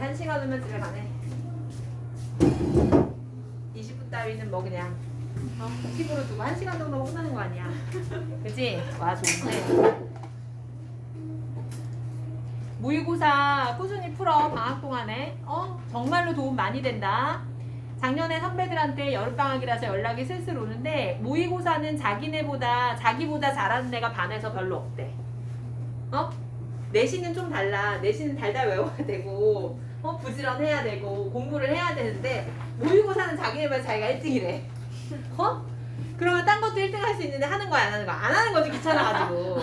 1시간 후면 집에 가네. 20분 따위는 뭐 그냥 팁으로 두고 1시간 정도 끝나는 거 아니야. 그치? 와, 좋은데. 모의고사 꾸준히 풀어. 방학 동안에. 정말로 도움 많이 된다. 작년에 선배들한테 여름방학이라서 연락이 슬슬 오는데 모의고사는 자기보다 잘하는 애가 반에서 별로 없대. 내신은 좀 달라. 내신은 달달 외워야 되고 부지런해야 되고 공부를 해야 되는데 모의고사는 자기네보다 자기가 1등이래. 그러면 딴 것도 1등 할 수 있는데 하는 거야 안 하는 거야? 안 하는 거지, 귀찮아가지고.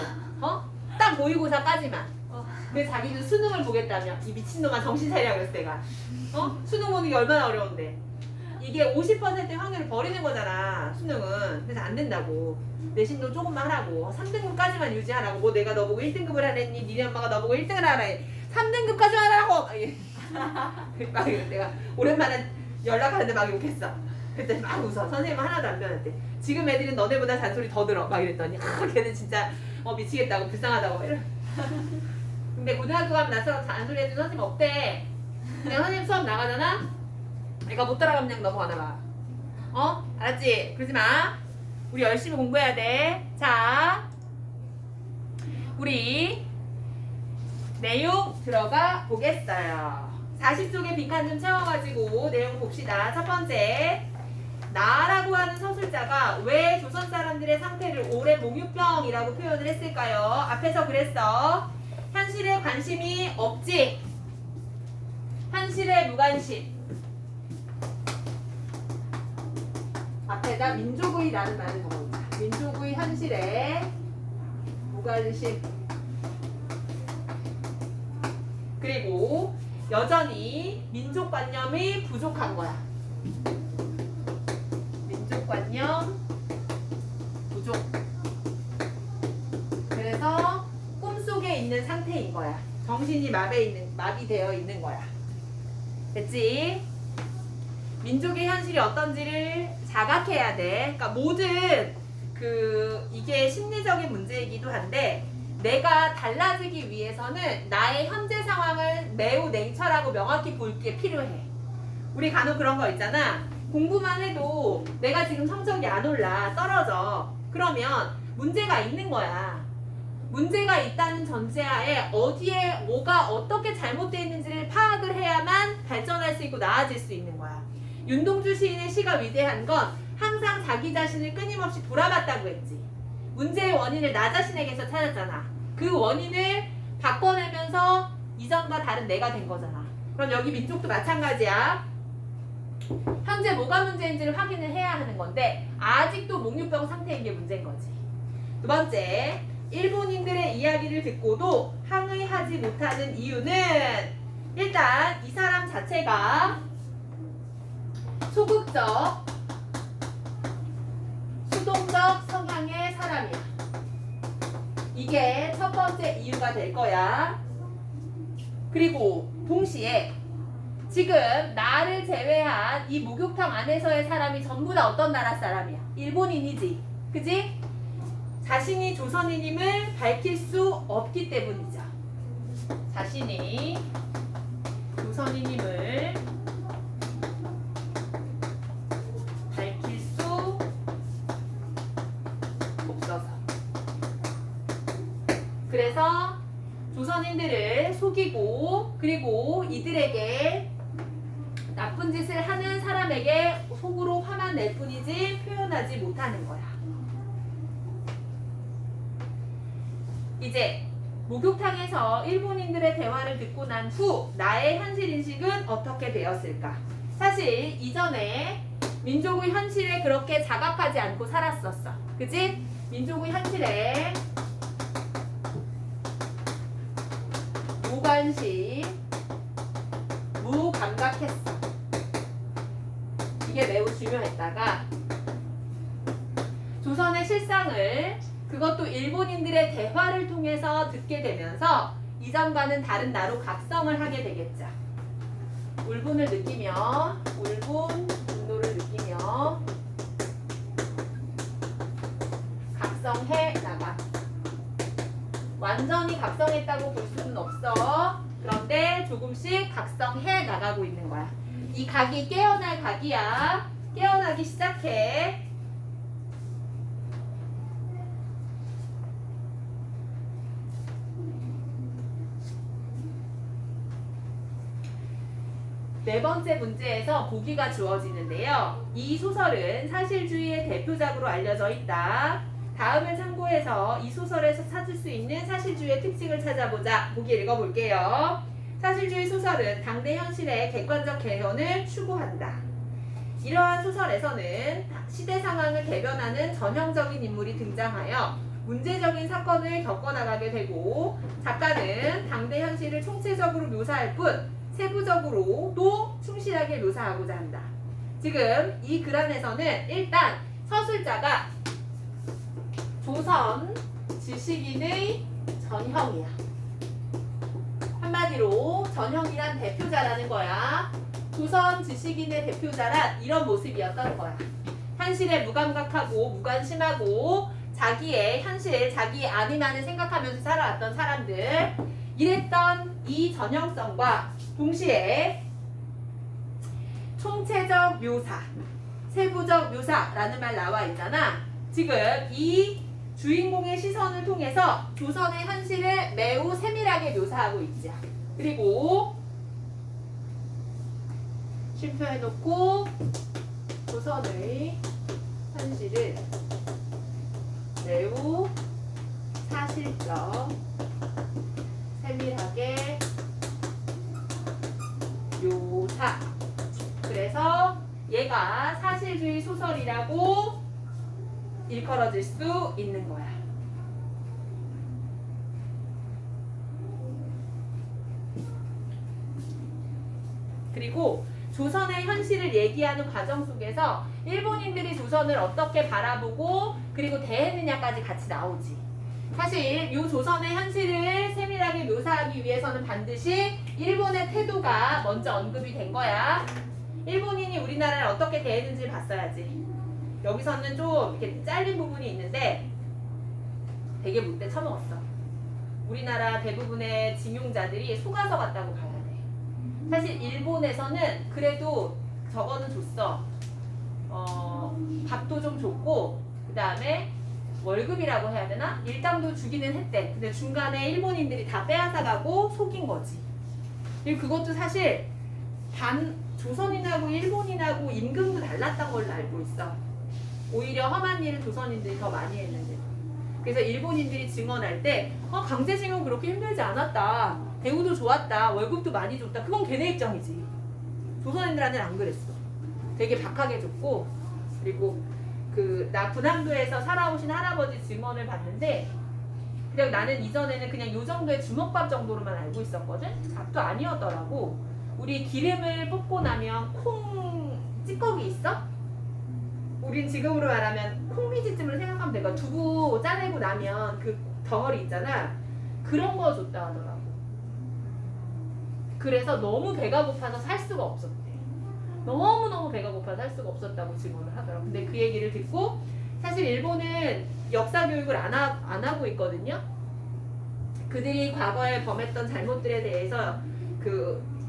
딱 모의고사까지만. 근데 자기는 수능을 보겠다며. 이 미친놈아 정신 차리라 그랬어 내가. 수능 보는 게 얼마나 어려운데. 이게 50% 확률을 버리는 거잖아 수능은. 그래서 안 된다고. 내신도 조금만 하라고. 3등급까지만 유지하라고. 뭐 내가 너보고 1등급을 하랬니? 니네 엄마가 너보고 1등을 하라 해. 3등급까지만 하라고. 막 내가 오랜만에 연락하는데 막 욕했어. 그때 막 웃어. 선생님은 하나도 안 변했대. 지금 애들은 너네보다 잔소리 더 들어. 막 이랬더니 걔는 진짜 미치겠다고 불쌍하다고 이러. 근데 고등학교 가면 나처럼 잔소리 해주는 선생님 없대. 내가 선생님 수업 나가잖아? 내가 못 따라가면 그냥 넘어가나 봐. 알았지? 그러지 마. 우리 열심히 공부해야 돼. 자, 우리 내용 들어가 보겠어요. 40쪽의 빈칸 좀 채워가지고 내용 봅시다. 첫 번째, 나라고 하는 서술자가 왜 조선 사람들의 상태를 오랜 몽유병이라고 표현을 했을까요? 앞에서 그랬어. 현실에 관심이 없지. 현실에 무관심. 앞에다 민족의라는 말을 적어보자. 민족의 현실에 무관심. 그리고 여전히 민족관념이 부족한 거야. 민족관념 부족. 그래서 꿈속에 있는 상태인 거야. 정신이 마비되어 있는 거야. 됐지? 민족의 현실이 어떤지를 자각해야 돼. 그러니까 모든 이게 심리적인 문제이기도 한데 내가 달라지기 위해서는 나의 현재 상황을 매우 냉철하고 명확히 볼 게 필요해. 우리 간혹 그런 거 있잖아. 공부만 해도 내가 지금 성적이 안 올라, 떨어져. 그러면 문제가 있는 거야. 문제가 있다는 전제하에 어디에 뭐가 어떻게 잘못되어 있는지를 파악을 해야만 발전할 수 있고 나아질 수 있는 거야. 윤동주 시인의 시가 위대한 건 항상 자기 자신을 끊임없이 돌아봤다고 했지. 문제의 원인을 나 자신에게서 찾았잖아. 그 원인을 바꿔내면서 이전과 다른 내가 된 거잖아. 그럼 여기 민족도 마찬가지야. 현재 뭐가 문제인지를 확인을 해야 하는 건데 아직도 몽유병 상태인 게 문제인 거지. 두 번째, 일본인들의 이야기를 듣고도 항의하지 못하는 이유는 일단 이 사람 자체가 소극적, 수동적 성향의 사람이야. 이게 첫 번째 이유가 될 거야. 그리고 동시에 지금 나를 제외한 이 목욕탕 안에서의 사람이 전부 다 어떤 나라 사람이야? 일본인이지. 그지? 자신이 조선인임을 밝힐 수 없기 때문이죠. 자신이 조선인임을 밝힐 수 없어서. 그래서 조선인들을 속이고 그리고 이들에게 나쁜 짓을 하는 사람에게 속으로 화만 낼 뿐이지 표현하지 못하는 거야. 이제 목욕탕에서 일본인들의 대화를 듣고 난 후 나의 현실인식은 어떻게 되었을까? 사실 이전에 민족의 현실에 그렇게 자각하지 않고 살았었어. 그치? 민족의 현실에 무관심, 무감각했어. 이게 매우 중요했다가 조선의 실상을 그것도 일본인들의 대화를 통해서 듣게 되면서 이전과는 다른 나로 각성을 하게 되겠죠. 울분을 느끼며 울분, 분노를 느끼며 각성해 나가. 완전히 각성했다고 볼 수는 없어. 그런데 조금씩 각성해 나가고 있는 거야. 이 각이 깨어날 각이야. 깨어나기 시작해. 네 번째 문제에서 보기가 주어지는데요. 이 소설은 사실주의의 대표작으로 알려져 있다. 다음을 참고해서 이 소설에서 찾을 수 있는 사실주의의 특징을 찾아보자. 보기 읽어볼게요. 사실주의 소설은 당대 현실의 객관적 개연을 추구한다. 이러한 소설에서는 시대 상황을 대변하는 전형적인 인물이 등장하여 문제적인 사건을 겪어나가게 되고, 작가는 당대 현실을 총체적으로 묘사할 뿐 세부적으로도 충실하게 묘사하고자 한다. 지금 이 글 안에서는 일단 서술자가 조선 지식인의 전형이야. 한마디로 전형이란 대표자라는 거야. 조선 지식인의 대표자란 이런 모습이었던 거야. 현실에 무감각하고 무관심하고 자기의 현실, 자기의 아니만을 생각하면서 살아왔던 사람들, 이랬던 이 전형성과 동시에 총체적 묘사, 세부적 묘사라는 말 나와 있잖아. 지금 이 주인공의 시선을 통해서 조선의 현실을 매우 세밀하게 묘사하고 있죠. 그리고 쉼표해놓고 조선의 현실을 매우 사실적, 세밀하게 묘사. 그래서 얘가 사실주의 소설이라고 일컬어질 수 있는 거야. 그리고 조선의 현실을 얘기하는 과정 속에서 일본인들이 조선을 어떻게 바라보고 그리고 대했느냐까지 같이 나오지. 사실 이 조선의 현실을 세밀하게 묘사하기 위해서는 반드시 일본의 태도가 먼저 언급이 된 거야. 일본인이 우리나라를 어떻게 대했는지 봤어야지. 여기서는 좀 이렇게 잘린 부분이 있는데 되게 못돼 처먹었어. 우리나라 대부분의 징용자들이 속아서 갔다고 봐야 돼. 사실 일본에서는 그래도 저거는 줬어. 밥도 좀 줬고, 그 다음에 월급이라고 해야 되나? 일당도 주기는 했대. 근데 중간에 일본인들이 다 빼앗아가고 속인 거지. 그리고 그것도 사실 조선인하고 일본인하고 임금도 달랐던 걸로 알고 있어. 오히려 험한 일을 조선인들이 더 많이 했는데. 그래서 일본인들이 증언할 때 강제징용 그렇게 힘들지 않았다. 대우도 좋았다. 월급도 많이 줬다. 그건 걔네 입장이지. 조선인들한테는 안 그랬어. 되게 박하게 줬고, 그리고 나 군함도에서 살아오신 할아버지 증언을 봤는데, 그냥 나는 이전에는 그냥 요 정도의 주먹밥 정도로만 알고 있었거든? 밥도 아니었더라고. 우리 기름을 볶고 나면 콩 찌꺼기 있어? 우린 지금으로 말하면 콩비지찜을 생각하면 돼. 그러니까 두부 짜내고 나면 그 덩어리 있잖아. 그런 거 줬다 하더라고. 그래서 너무 배가 고파서 살 수가 없었대. 너무너무 배가 고파서 살 수가 없었다고 증언을 하더라고. 근데 그 얘기를 듣고, 사실 일본은 역사 교육을 안 하고 있거든요. 그들이 과거에 범했던 잘못들에 대해서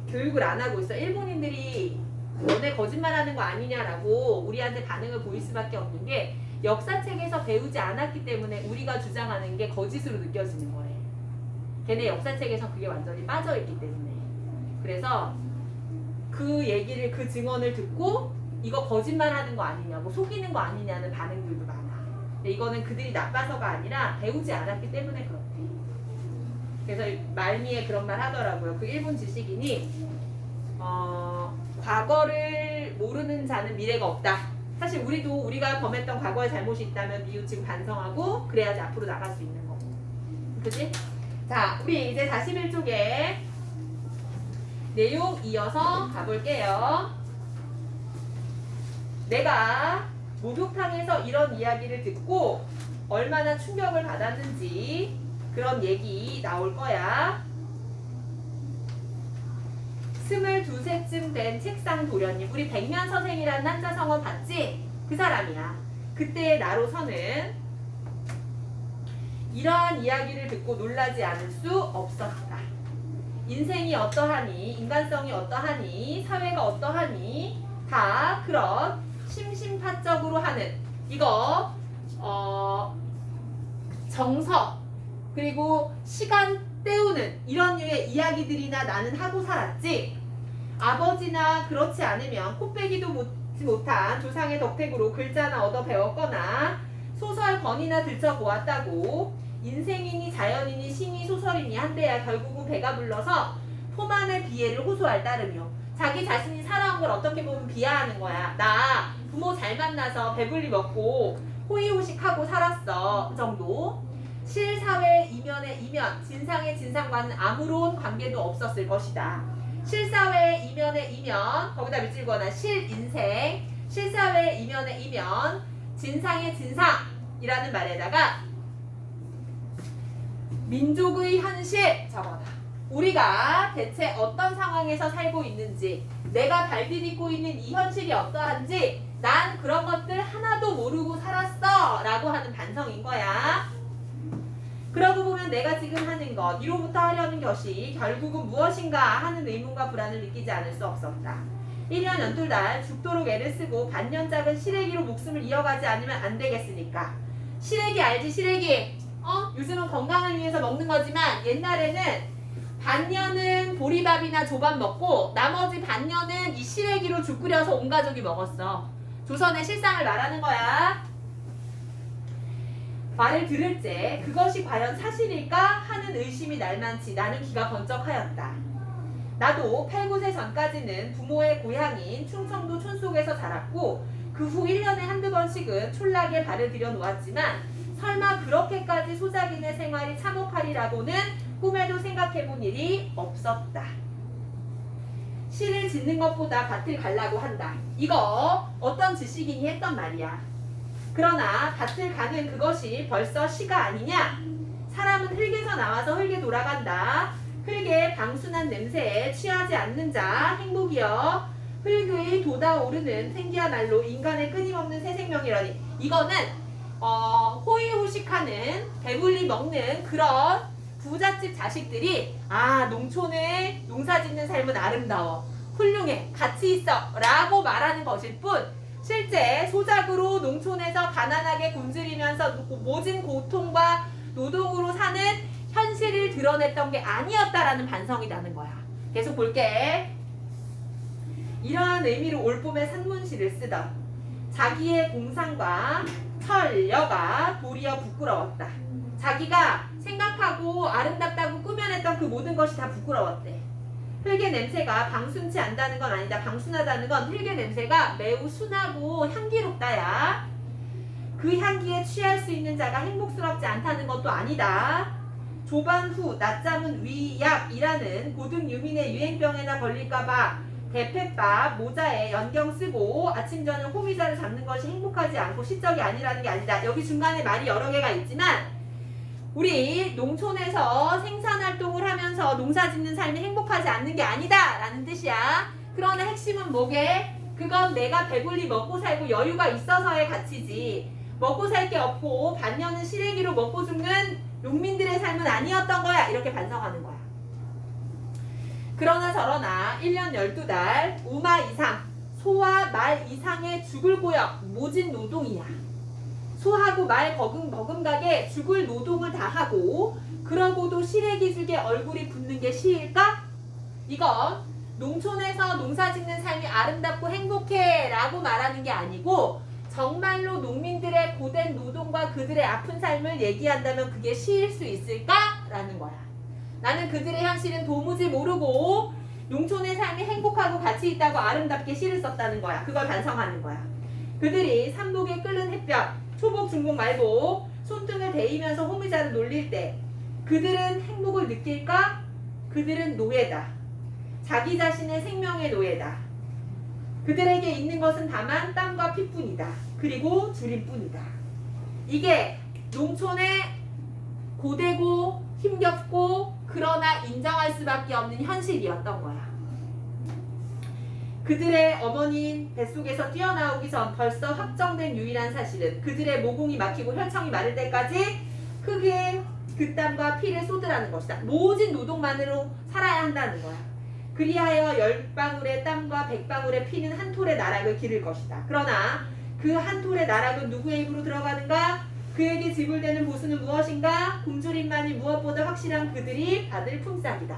교육을 안 하고 있어. 일본인들이 너네 거짓말하는 거 아니냐라고 우리한테 반응을 보일 수밖에 없는 게, 역사책에서 배우지 않았기 때문에 우리가 주장하는 게 거짓으로 느껴지는 거예요. 걔네 역사책에서 그게 완전히 빠져있기 때문에. 그래서 그 얘기를, 그 증언을 듣고 이거 거짓말하는 거 아니냐고, 속이는 거 아니냐는 반응들도 많아. 근데 이거는 그들이 나빠서가 아니라 배우지 않았기 때문에 그렇대. 그래서 말미에 그런 말 하더라고요. 그 일본 지식인이 과거를 모르는 자는 미래가 없다. 사실 우리가 범했던 과거의 잘못이 있다면 뉘우치고 반성하고 그래야지 앞으로 나갈 수 있는 거고. 그치? 자, 우리 이제 41쪽에 내용 이어서 가볼게요. 내가 목욕탕에서 이런 이야기를 듣고 얼마나 충격을 받았는지 그런 얘기 나올 거야. 22세쯤 된 책상 도련님, 우리 백면서생이라는 한자 성어 봤지? 그 사람이야. 그때의 나로서는 이러한 이야기를 듣고 놀라지 않을 수 없었다. 인생이 어떠하니, 인간성이 어떠하니, 사회가 어떠하니, 다 그런 심심파적으로 하는 이거 정서 그리고 시간 때우는 이런 류의 이야기들이나 나는 하고 살았지. 아버지나 그렇지 않으면 코빼기도 못한 조상의 덕택으로 글자나 얻어 배웠거나 소설 권이나 들춰보았다고 인생이니 자연이니 시니 소설이니 한데야 결국은 배가 불러서 포만의 비애를 호소할 따름이요. 자기 자신이 살아온 걸 어떻게 보면 비하하는 거야. 나 부모 잘 만나서 배불리 먹고 호의호식하고 살았어. 그 정도. 실사회 이면의 이면, 진상의 진상과는 아무런 관계도 없었을 것이다. 실사회 이면의 이면, 거기다 밑줄 그어놔. 실인생, 실사회 이면의 이면, 진상의 진상이라는 말에다가 민족의 현실 적어놔. 우리가 대체 어떤 상황에서 살고 있는지, 내가 발디딛고 있는 이 현실이 어떠한지 난 그런 것들 하나도 모르고 살았어 라고 하는 반성인 거야. 그러고 보면 내가 지금 하는 것, 이로부터 하려는 것이 결국은 무엇인가 하는 의문과 불안을 느끼지 않을 수 없었다. 1년 연둘달 죽도록 애를 쓰고 반년짝은 시래기로 목숨을 이어가지 않으면 안 되겠으니까. 시래기 알지? 시래기. 요즘은 건강을 위해서 먹는 거지만 옛날에는 반년은 보리밥이나 조밥 먹고 나머지 반년은 이 시래기로 죽 끓여서 온 가족이 먹었어. 조선의 실상을 말하는 거야. 말을 들을 때 그것이 과연 사실일까 하는 의심이 날만치 나는 귀가 번쩍하였다. 나도 8, 9세 전까지는 부모의 고향인 충청도 촌속에서 자랐고 그 후 1년에 한두 번씩은 촌락에 발을 들여놓았지만 설마 그렇게까지 소작인의 생활이 참혹하리라고는 꿈에도 생각해본 일이 없었다. 시를 짓는 것보다 밭을 갈라고 한다. 이거 어떤 지식인이 했던 말이야. 그러나 밭을 가는 그것이 벌써 시가 아니냐? 사람은 흙에서 나와서 흙에 돌아간다. 흙의 방순한 냄새에 취하지 않는 자 행복이여. 흙의 돋아오르는 생기야말로 인간의 끊임없는 새 생명이라니. 이거는 호의호식하는 배불리 먹는 그런 부잣집 자식들이 농촌에 농사짓는 삶은 아름다워, 훌륭해, 가치 있어 라고 말하는 것일 뿐 실제 소작으로 농촌에서 가난하게 굶주리면서 모진 고통과 노동으로 사는 현실을 드러냈던 게 아니었다라는 반성이 나는 거야. 계속 볼게. 이러한 의미로 올봄에 산문시를 쓰던 자기의 공상과 철여가 도리어 부끄러웠다. 자기가 생각하고 아름답다고 꾸며냈던 그 모든 것이 다 부끄러웠대. 흙의 냄새가 방순치 않다는 건 아니다. 방순하다는 건 흙의 냄새가 매우 순하고 향기롭다야. 그 향기에 취할 수 있는 자가 행복스럽지 않다는 것도 아니다. 조반 후 낮잠은 위약이라는 고등 유민의 유행병에나 걸릴까봐 대패밥 모자에 연경 쓰고 아침 저녁 호미자를 잡는 것이 행복하지 않고 시적이 아니라는 게 아니다. 여기 중간에 말이 여러 개가 있지만 우리 농촌에서 생산활동을 하면서 농사짓는 삶이 행복하지 않는 게 아니다 라는 뜻이야. 그러나 핵심은 뭐게? 그건 내가 배불리 먹고 살고 여유가 있어서의 가치지, 먹고 살 게 없고 반년은 시래기로 먹고 죽는 농민들의 삶은 아니었던 거야. 이렇게 반성하는 거야. 그러나 저러나 1년 12달 우마 이상, 소와 말 이상의 죽을 고역 모진 노동이야. 소하고 말 버금가게 죽을 노동을 다 하고 그러고도 시래기 죽에 얼굴이 붓는 게 시일까? 이건 농촌에서 농사짓는 삶이 아름답고 행복해 라고 말하는 게 아니고 정말로 농민들의 고된 노동과 그들의 아픈 삶을 얘기한다면 그게 시일 수 있을까? 라는 거야. 나는 그들의 현실은 도무지 모르고 농촌의 삶이 행복하고 가치 있다고 아름답게 시를 썼다는 거야. 그걸 반성하는 거야. 그들이 삼복에 끓는 햇볕, 초복, 중복, 말복, 손등을 대이면서 호미자를 놀릴 때 그들은 행복을 느낄까? 그들은 노예다. 자기 자신의 생명의 노예다. 그들에게 있는 것은 다만 땀과 피뿐이다. 그리고 줄임뿐이다. 이게 농촌의 고되고 힘겹고 그러나 인정할 수밖에 없는 현실이었던 거야. 그들의 어머니인 뱃속에서 뛰어나오기 전 벌써 확정된 유일한 사실은 그들의 모공이 막히고 혈청이 마를 때까지 흙에 그 땀과 피를 쏟으라는 것이다. 모진 노동만으로 살아야 한다는 거야. 그리하여 10방울의 땀과 100방울의 피는 한 톨의 나락을 기를 것이다. 그러나 그 한 톨의 나락은 누구의 입으로 들어가는가? 그에게 지불되는 보수는 무엇인가? 굶주림만이 무엇보다 확실한 그들이 받을 품삯이다.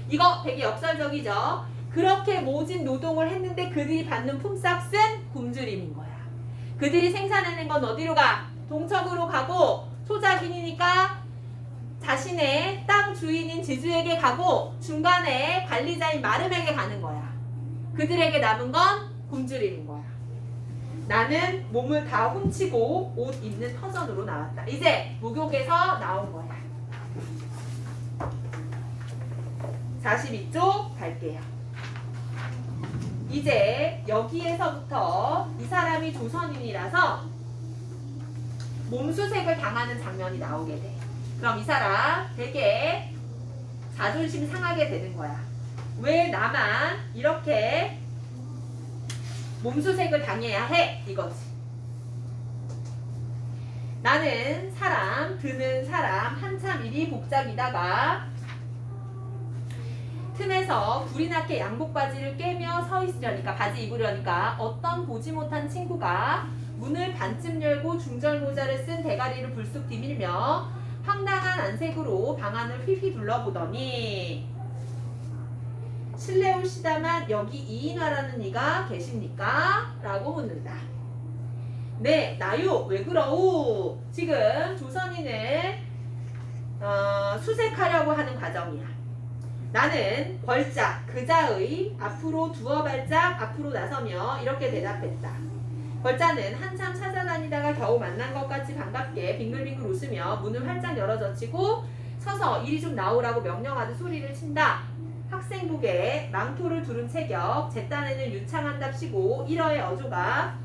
이거 되게 역설적이죠. 그렇게 모진 노동을 했는데 그들이 받는 품삯은 굶주림인 거야. 그들이 생산해낸 건 어디로 가? 동척으로 가고 소작인이니까 자신의 땅 주인인 지주에게 가고 중간에 관리자인 마름에게 가는 거야. 그들에게 남은 건 굶주림인 거야. 나는 몸을 다 훔치고 옷 입는 터전으로 나왔다. 이제 목욕에서 나온 거야. 42쪽 갈게요. 이제 여기에서부터 이 사람이 조선인이라서 몸수색을 당하는 장면이 나오게 돼. 그럼 이 사람 되게 자존심 상하게 되는 거야. 왜 나만 이렇게 몸수색을 당해야 해? 이거지. 나는 사람, 드는 사람, 한참 일이 복잡이다가 틈에서 불이 나게 양복바지를 꿰며 서 있으려니까, 바지 입으려니까 어떤 보지 못한 친구가 문을 반쯤 열고 중절모자를 쓴 대가리를 불쑥 디밀며 황당한 안색으로 방 안을 휘휘 둘러보더니 실례 올시다만 여기 이인화라는 이가 계십니까? 라고 묻는다. 네, 나요. 왜 그러우? 지금 조선인을 수색하려고 하는 과정이야. 나는 벌짝 그자의 앞으로 두어 발짝 앞으로 나서며 이렇게 대답했다. 벌자는 한참 찾아다니다가 겨우 만난 것 같이 반갑게 빙글빙글 웃으며 문을 활짝 열어젖히고 서서 이리 좀 나오라고 명령하듯 소리를 친다. 학생복에 망토를 두른 체격, 제 딴에는 유창한답시고 일어의 어조가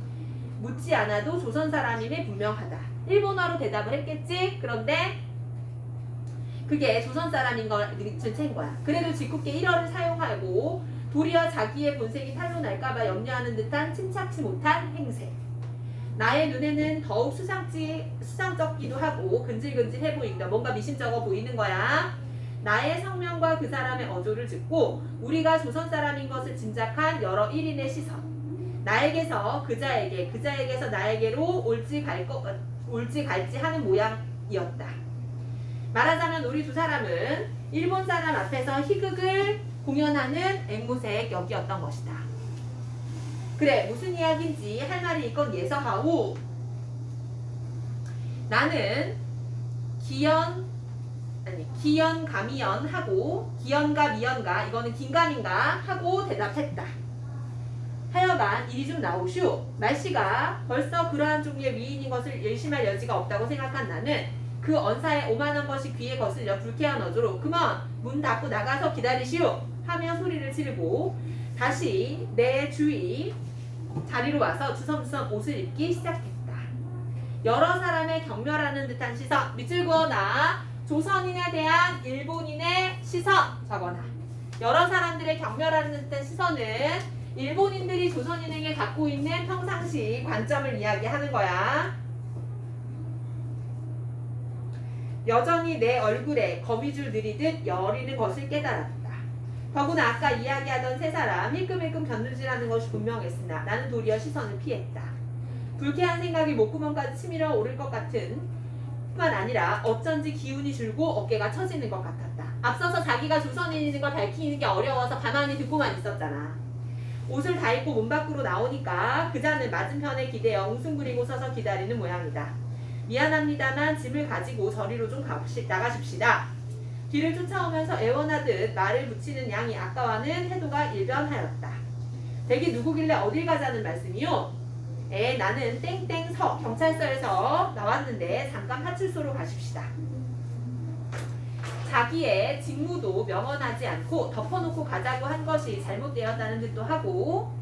묻지 않아도 조선 사람임에 분명하다. 일본어로 대답을 했겠지? 그런데 그게 조선 사람인 걸 눈치챈 거야. 그래도 짓궂게 일어를 사용하고 도리어 자기의 본색이 탄로날까봐 염려하는 듯한 침착치 못한 행세. 나의 눈에는 더욱 수상쩍기도 하고 근질근질해 보인다. 뭔가 미심쩍어 보이는 거야. 나의 성명과 그 사람의 어조를 듣고 우리가 조선 사람인 것을 짐작한 여러 일인의 시선. 나에게서 그자에게, 그자에게서 나에게로 올지 갈지 하는 모양이었다. 말하자면 우리 두 사람은 일본 사람 앞에서 희극을 공연하는 앵무새의 격이었던 것이다. 그래, 무슨 이야기인지 할 말이 있건 예서하오. 나는 기연가 미연하고 기연가 미연가 이거는 긴가민가 하고 대답했다. 하여간 이리 좀 나오슈. 말씨가 벌써 그러한 종류의 위인인 것을 의심할 여지가 없다고 생각한 나는 그 언사에 오만한 것이 귀에 거슬려 불쾌한 어조로 그만 문 닫고 나가서 기다리시오 하며 소리를 지르고 다시 내 주위 자리로 와서 주섬주섬 옷을 입기 시작했다. 여러 사람의 경멸하는 듯한 시선 밑줄 그어놔. 조선인에 대한 일본인의 시선 적어놔. 여러 사람들의 경멸하는 듯한 시선은 일본인들이 조선인에게 갖고 있는 평상시 관점을 이야기하는 거야. 여전히 내 얼굴에 거미줄 들이듯 여리는 것을 깨달았다. 더구나 아까 이야기하던 세 사람 힐끔힐끔 견눈질하는 것이 분명했으나 나는 도리어 시선을 피했다. 불쾌한 생각이 목구멍까지 치밀어 오를 것 같은 뿐만 아니라 어쩐지 기운이 줄고 어깨가 처지는 것 같았다. 앞서서 자기가 조선인인 걸 밝히는 게 어려워서 가만히 듣고만 있었잖아. 옷을 다 입고 문 밖으로 나오니까 그자는 맞은편에 기대어 웅숭그리고 서서 기다리는 모양이다. 미안합니다만 짐을 가지고 저리로 좀 나가십시다. 뒤를 쫓아오면서 애원하듯 말을 붙이는 양이 아까와는 태도가 일변하였다. 댁이 누구길래 어딜 가자는 말씀이요? 나는 땡땡서 경찰서에서 나왔는데 잠깐 파출소로 가십시다. 자기의 직무도 명언하지 않고 덮어놓고 가자고 한 것이 잘못되었다는 듯도 하고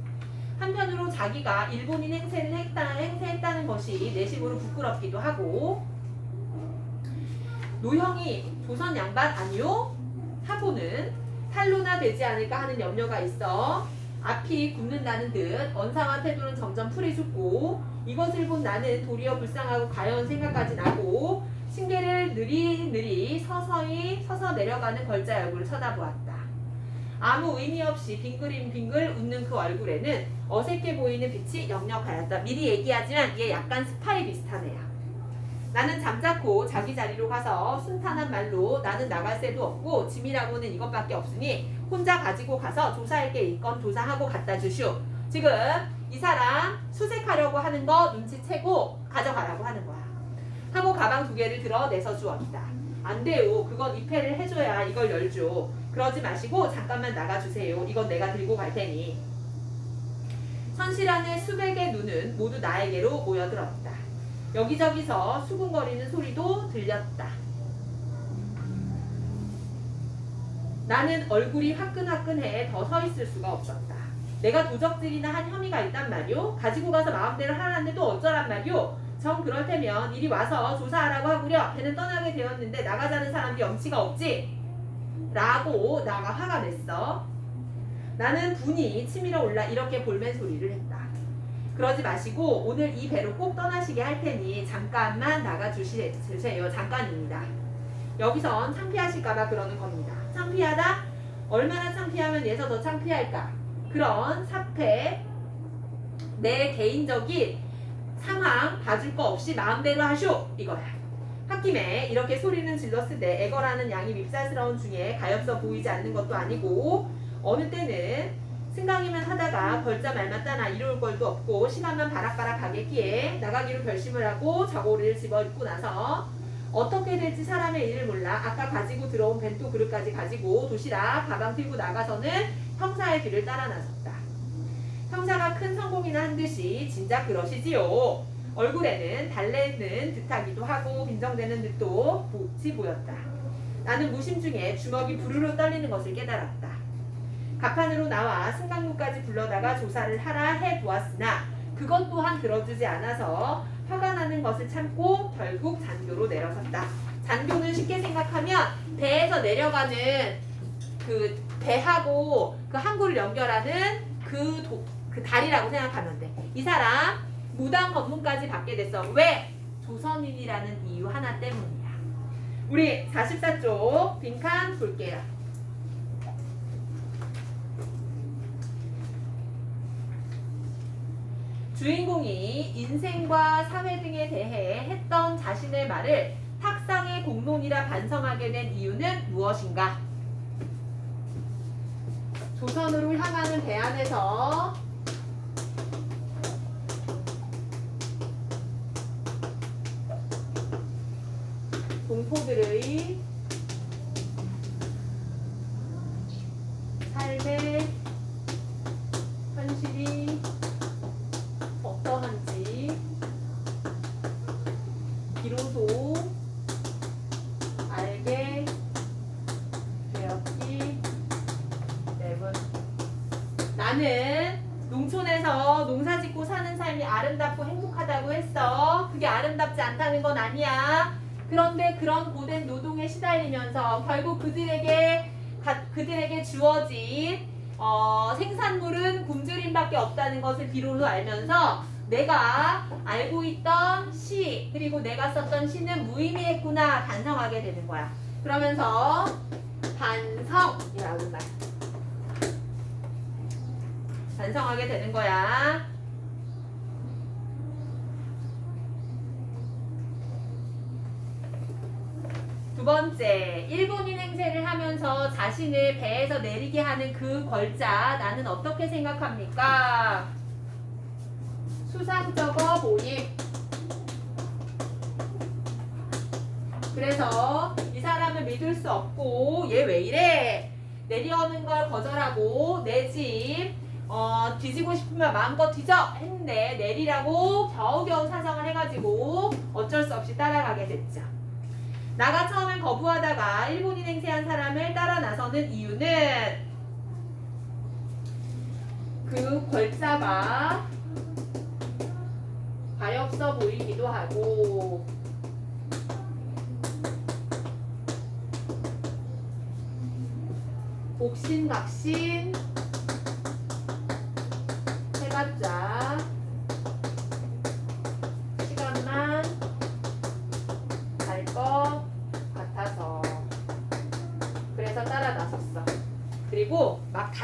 한편으로 자기가 일본인 행세를 행세했다는 것이 내심으로 부끄럽기도 하고 노형이 조선 양반 아니요? 하고는 탄로나 되지 않을까 하는 염려가 있어 앞이 굽는다는 듯 언상한 태도는 점점 풀이 죽고 이것을 본 나는 도리어 불쌍하고 가여운 생각까지 나고 신계를 느리느리 서서 내려가는 걸자의 얼굴을 쳐다보았다. 아무 의미 없이 빙글빙글 웃는 그 얼굴에는 어색해 보이는 빛이 역력하였다. 미리 얘기하지만 얘 약간 스파이 비슷한 애야. 나는 잠자코 자기 자리로 가서 순탄한 말로 나는 나갈 새도 없고 짐이라고는 이것밖에 없으니 혼자 가지고 가서 조사할 게 있건 조사하고 갖다 주시오. 지금 이 사람 수색하려고 하는 거 눈치채고 가져가라고 하는 거야. 하고 가방 2개를 들어 내서 주었다. 안 돼요. 그건 입회를 해줘야 이걸 열죠. 그러지 마시고 잠깐만 나가주세요. 이건 내가 들고 갈 테니. 선실안의 수백의 눈은 모두 나에게로 모여들었다. 여기저기서 수군거리는 소리도 들렸다. 나는 얼굴이 화끈화끈해 더 서 있을 수가 없었다. 내가 도적질이나 한 혐의가 있단 말이오? 가지고 가서 마음대로 하라는데 또 어쩌란 말이오? 정 그럴 테면 이리 와서 조사하라고 하구려. 걔는 떠나게 되었는데 나가자는 사람이 염치가 없지? 라고 나가 화가 냈어. 나는 분이 치밀어 올라 이렇게 볼멘 소리를 했다. 그러지 마시고 오늘 이 배로 꼭 떠나시게 할 테니 잠깐만 나가주세요. 잠깐입니다. 여기선 창피하실까봐 그러는 겁니다. 창피하다? 얼마나 창피하면 얘서 더 창피할까? 그런 사패, 내 개인적인 상황 봐줄 거 없이 마음대로 하쇼 이거야. 홧김에 이렇게 소리는 질렀으되 애걸하는 양이 밉살스러운 중에 가엾어 보이지 않는 것도 아니고 어느 때는 승강이면 하다가 벌자 말맞다나 이룰 걸도 없고 시간만 바락바락 가겠기에 나가기로 결심을 하고 저고리를 집어 입고 나서 어떻게 될지 사람의 일을 몰라 아까 가지고 들어온 벤또 그릇까지 가지고 도시락 가방 들고 나가서는 형사의 뒤를 따라 나섰다. 형사가 큰 성공이나 한 듯이 진작 그러시지요. 얼굴에는 달래는 듯하기도 하고 빈정대는 듯도 보였다. 나는 무심 중에 주먹이 부르르 떨리는 것을 깨달았다. 가판으로 나와 승강로까지 불러다가 조사를 하라 해보았으나 그것 또한 들어주지 않아서 화가 나는 것을 참고 결국 잔교로 내려섰다. 잔교는 쉽게 생각하면 배에서 내려가는 그 배하고 그 항구를 연결하는 그 다리라고 생각하면 돼. 이 사람 무당 검문까지 받게 됐어. 왜? 조선인이라는 이유 하나 때문이야. 우리 44쪽 빈칸 볼게요. 주인공이 인생과 사회 등에 대해 했던 자신의 말을 탁상의 공론이라 반성하게 된 이유는 무엇인가? 조선으로 향하는 배 안에서 동포들의 삶의 현실이 어떠한지 비로소 알게 되었기 때문. 나는 농촌에서 농사짓고 사는 삶이 아름답고 행복하다고 했어. 그게 아름답지 않다는 건 아니야. 그런데 그런 고된 노동에 시달리면서 결국 그들에게 주어진 생산물은 굶주림밖에 없다는 것을 비로소 알면서 내가 알고 있던 시 그리고 내가 썼던 시는 무의미했구나 반성하게 되는 거야. 그러면서 반성이라는 말 반성하게 되는 거야. 두 번째, 일본인 행세를 하면서 자신을 배에서 내리게 하는 그 걸자 나는 어떻게 생각합니까? 수상쩍어 보임. 그래서 이 사람을 믿을 수 없고 얘 왜 이래? 내려오는 걸 거절하고 내 집 뒤지고 싶으면 마음껏 뒤져 했는데 내리라고 겨우겨우 사정을 해가지고 어쩔 수 없이 따라가게 됐죠. 나가 처음엔 거부하다가 일본인 행세한 사람을 따라 나서는 이유는 그 걸자가 가엾어 보이기도 하고 옥신각신 해봤자 시간만 갈 것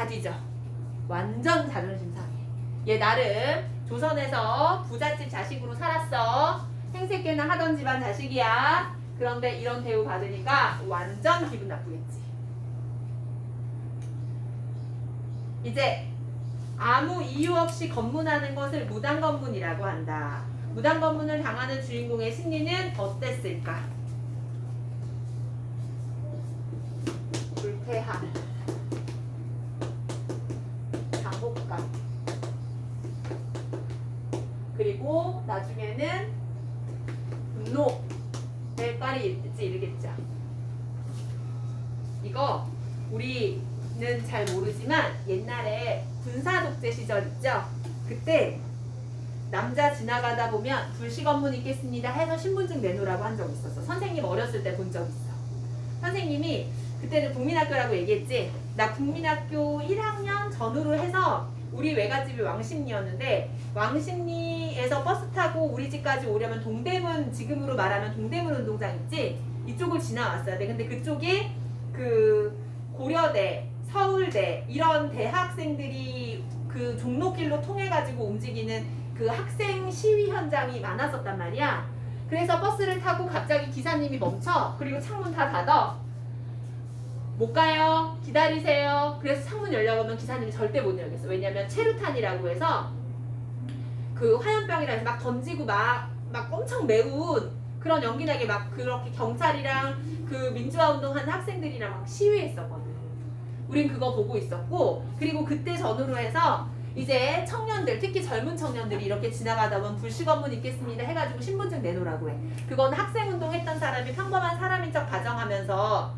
가지죠. 완전 자존심 상해. 얘 나름 조선에서 부잣집 자식으로 살았어. 생색깨나 하던 집안 자식이야. 그런데 이런 대우 받으니까 완전 기분 나쁘겠지. 이제 아무 이유 없이 검문하는 것을 무단검문이라고 한다. 무단검문을 당하는 주인공의 심리는 어땠을까? 불쾌함, 당혹감, 그리고 나중에는 분노, 대가리 이르겠죠. 이거 우리는 잘 모르지만 옛날에 군사독재 시절 있죠? 그때 남자 지나가다 보면 불시검문 있겠습니다 해서 신분증 내놓으라고 한 적 있었어. 선생님 어렸을 때 본 적 있어. 선생님이 그때는 국민학교라고 얘기했지. 나 국민학교 1학년 전후로 해서 우리 외갓집이 왕십리였는데 왕십리에서 버스 타고 우리 집까지 오려면 동대문, 지금으로 말하면 동대문 운동장 있지? 이쪽을 지나왔어야 돼. 근데 그쪽에 그 고려대, 서울대 이런 대학생들이 그 종로길로 통해가지고 움직이는 그 학생 시위 현장이 많았었단 말이야. 그래서 버스를 타고 갑자기 기사님이 멈춰. 그리고 창문 다 닫아. 못 가요. 기다리세요. 그래서 창문 열려가면 기사님이 절대 못 열겠어. 왜냐면 체류탄이라고 해서 그 화염병이라 해서 막 던지고 막 엄청 매운 그런 연기나게 막 그렇게 경찰이랑 그 민주화 운동하는 학생들이랑 막 시위했었거든. 우린 그거 보고 있었고, 그리고 그때 전후로 해서 이제 청년들, 특히 젊은 청년들이 이렇게 지나가다 보면 불시검문 있겠습니다 해가지고 신분증 내놓으라고 해. 그건 학생운동 했던 사람이 평범한 사람인 척 가정하면서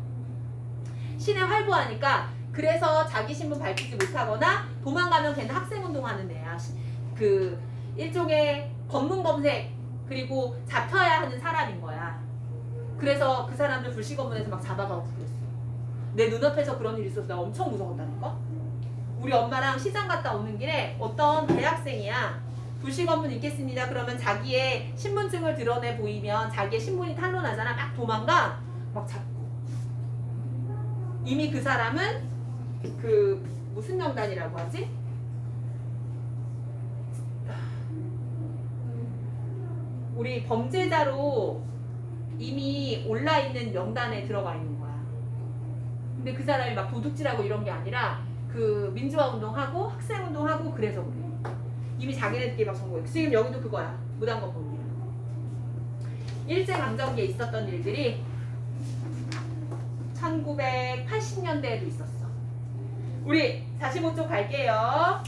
시내 활보하니까, 그래서 자기 신분 밝히지 못하거나 도망가면 걔는 학생운동하는 애야. 그 일종의 검문 검색, 그리고 잡혀야 하는 사람인 거야. 그래서 그 사람들 불시검문에서 막 잡아가고 그랬어. 내 눈앞에서 그런 일이 있어서 나 엄청 무서웠다니까. 우리 엄마랑 시장 갔다 오는 길에 어떤 대학생이야. 불시검문 있겠습니다 그러면 자기의 신분증을 드러내 보이면 자기의 신분이 탄로나잖아. 막 도망가. 막 잡고. 이미 그 사람은 그 무슨 명단이라고 하지? 우리 범죄자로 이미 올라있는 명단에 들어가 있는 거야. 근데 그 사람이 막 도둑질하고 이런 게 아니라 그 민주화 운동하고 학생 운동하고 그래서 그래. 이미 자기네들끼리 막 선고해. 지금 여기도 그거야. 무단검문이야. 일제강점기에 있었던 일들이 1980년대에도 있었어. 우리 45쪽 갈게요.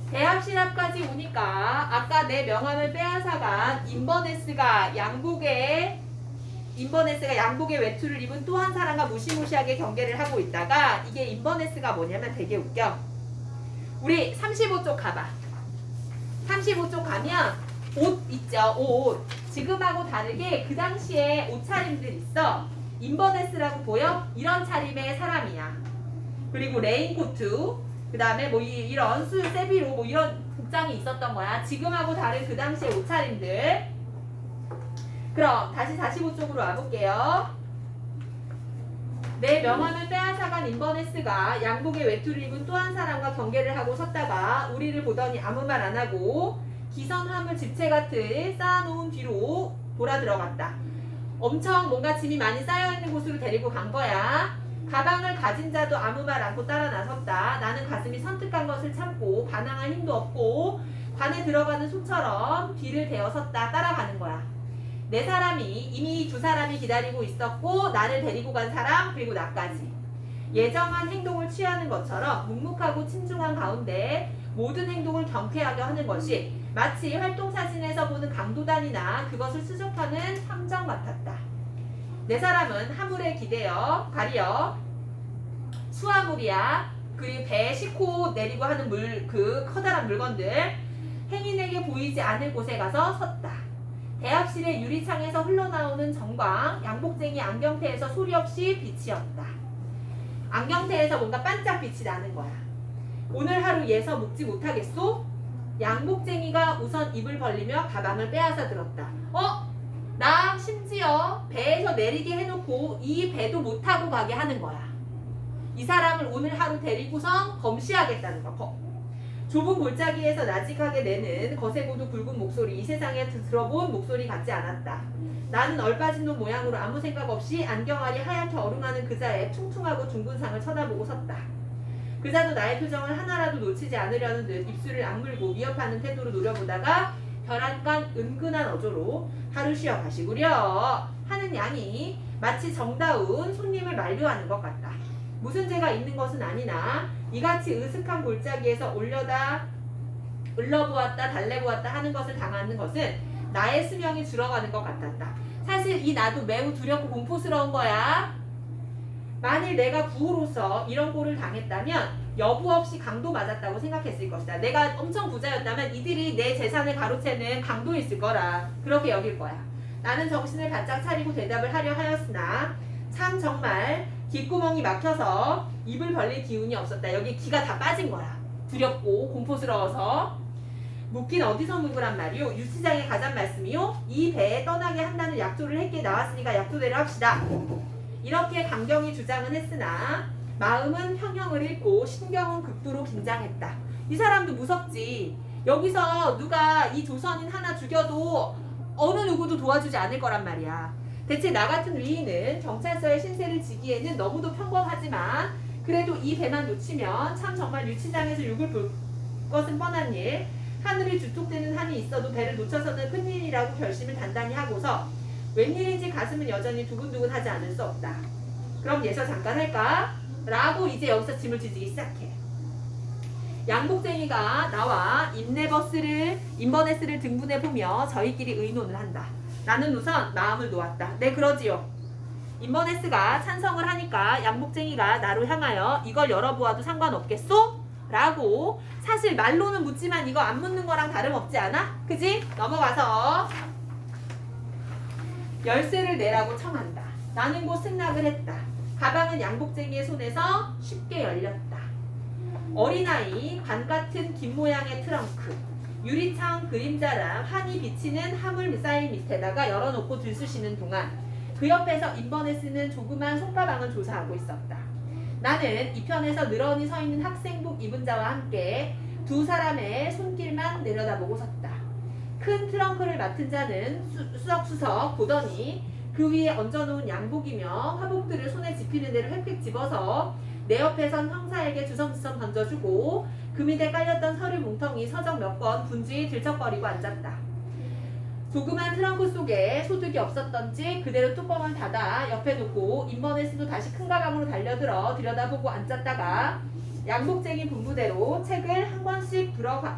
대합 실합까지 오니까 아까 내 명함을 빼앗아간 인버네스가 양복에 외투를 입은 또 한 사람과 무시무시하게 경계를 하고 있다가, 이게 인버네스가 뭐냐면 되게 웃겨. 우리 35쪽 가봐. 35쪽 가면 옷 있죠. 옷. 지금하고 다르게 그 당시에 옷차림들 있어. 인버네스라고 보여? 이런 차림의 사람이야. 그리고 레인코트, 그 다음에 뭐 이런 세비로 뭐 이런 복장이 있었던 거야. 지금하고 다른 그 당시의 옷차림들. 그럼 다시 45쪽으로 와볼게요. 내 명함을 빼앗아간 인버네스가 양복의 외투를 입은 또 한 사람과 경계를 하고 섰다가 우리를 보더니 아무 말 안 하고 기선 화물 집채같이 쌓아놓은 뒤로 돌아 들어갔다. 엄청 뭔가 짐이 많이 쌓여있는 곳으로 데리고 간 거야. 가방을 가진 자도 아무 말 않고 따라 나섰다. 나는 가슴이 선뜻한 것을 참고 반항할 힘도 없고 관에 들어가는 소처럼 뒤를 대어 섰다. 따라가는 거야. 네 사람이, 이미 두 사람이 기다리고 있었고 나를 데리고 간 사람, 그리고 나까지. 예정한 행동을 취하는 것처럼 묵묵하고 친중한 가운데 모든 행동을 경쾌하게 하는 것이 마치 활동사진에서 보는 강도단이나 그것을 수족하는 함정 같았다. 네 사람은 하물에 가리어 수화물이야. 그리고 배에 싣고 내리고 하는 그 커다란 물건들, 행인에게 보이지 않을 곳에 가서 섰다. 대합실의 유리창에서 흘러나오는 정광, 양복쟁이 안경테에서 소리 없이 빛이었다. 안경테에서 뭔가 반짝 빛이 나는 거야. 오늘 하루 예서 묵지 못하겠소? 양복쟁이가 우선 입을 벌리며 가방을 빼앗아 들었다. 나 심지어 배에서 내리게 해놓고 이 배도 못 타고 가게 하는 거야. 이 사람을 오늘 하루 데리고서 검시하겠다는 거. 좁은 골짜기에서 나직하게 내는 거세고도 굵은 목소리, 이 세상에 들어본 목소리 같지 않았다. 나는 얼빠진 눈 모양으로 아무 생각 없이 안경알이 하얗게 어루만은 그자의 퉁퉁하고 둥근 상을 쳐다보고 섰다. 그자도 나의 표정을 하나라도 놓치지 않으려는 듯 입술을 악물고 위협하는 태도로 노려보다가 벼랑간 은근한 어조로 하루 쉬어 가시구려 하는 양이 마치 정다운 손님을 만류하는 것 같다. 무슨 죄가 있는 것은 아니나 이같이 으슥한 골짜기에서 을러보았다 달래보았다 하는 것을 당하는 것은 나의 수명이 줄어가는 것 같았다. 사실 이 나도 매우 두렵고 공포스러운 거야. 만일 내가 부호로서 이런 꼴을 당했다면 여부 없이 강도 맞았다고 생각했을 것이다. 내가 엄청 부자였다면 이들이 내 재산을 가로채는 강도였을 거라 그렇게 여길 거야. 나는 정신을 바짝 차리고 대답을 하려 하였으나 참 정말 귓구멍이 막혀서 입을 벌릴 기운이 없었다. 여기 기가 다 빠진 거야. 두렵고 공포스러워서. 묻긴 어디서 묻으란 말이오. 유치장에 가잔 말씀이요. 이 배에 떠나게 한다는 약조를 했기에 나왔으니까 약조대로 합시다. 이렇게 강경히 주장은 했으나 마음은 평형을 잃고 신경은 극도로 긴장했다. 이 사람도 무섭지. 여기서 누가 이 조선인 하나 죽여도 어느 누구도 도와주지 않을 거란 말이야. 대체 나 같은 위인은 경찰서에 신세를 지기에는 너무도 평범하지만 그래도 이 배만 놓치면 참 정말 유치장에서 욕을 볼 것은 뻔한 일. 하늘이 주tuk되는 한이 있어도 배를 놓쳐서는 큰일이라고 결심을 단단히 하고서 웬일인지 가슴은 여전히 두근두근하지 않을 수 없다. 그럼 예서 잠깐 할까? 라고 이제 여기서 짐을 지지기 시작해. 양복쟁이가 나와 인버네스를 등분해보며 저희끼리 의논을 한다. 나는 우선 마음을 놓았다. 네, 그러지요. 인버네스가 찬성을 하니까 양복쟁이가 나로 향하여 이걸 열어보아도 상관없겠소? 라고 사실 말로는 묻지만 이거 안 묻는 거랑 다름없지 않아? 그지? 넘어가서 열쇠를 내라고 청한다. 나는 곧 승낙을 했다. 가방은 양복쟁이의 손에서 쉽게 열렸다. 어린아이 관 같은 긴 모양의 트렁크, 유리창 그림자랑 환히 비치는 화물 쌓인 밑에다가 열어놓고 들쑤시는 동안 그 옆에서 인버네스는 조그만 손가방을 조사하고 있었다. 나는 이 편에서 늘어니 서 있는 학생복 입은 자와 함께 두 사람의 손길만 내려다보고 섰다. 큰 트렁크를 맡은 자는 수석수석 보더니 그 위에 얹어놓은 양복이며 화복들을 손에 집히는 대로 획획 집어서 내 옆에 선 형사에게 주섬주섬 던져주고 그 밑에 깔렸던 서류 뭉텅이 서적 몇 권 분주히 들척거리고 앉았다. 조그만 트렁크 속에 소득이 없었던지 그대로 뚜껑을 닫아 옆에 놓고 인버네스도 다시 큰 가방으로 달려들어 들여다보고 앉았다가 양복쟁이 분부대로 책을 한 권씩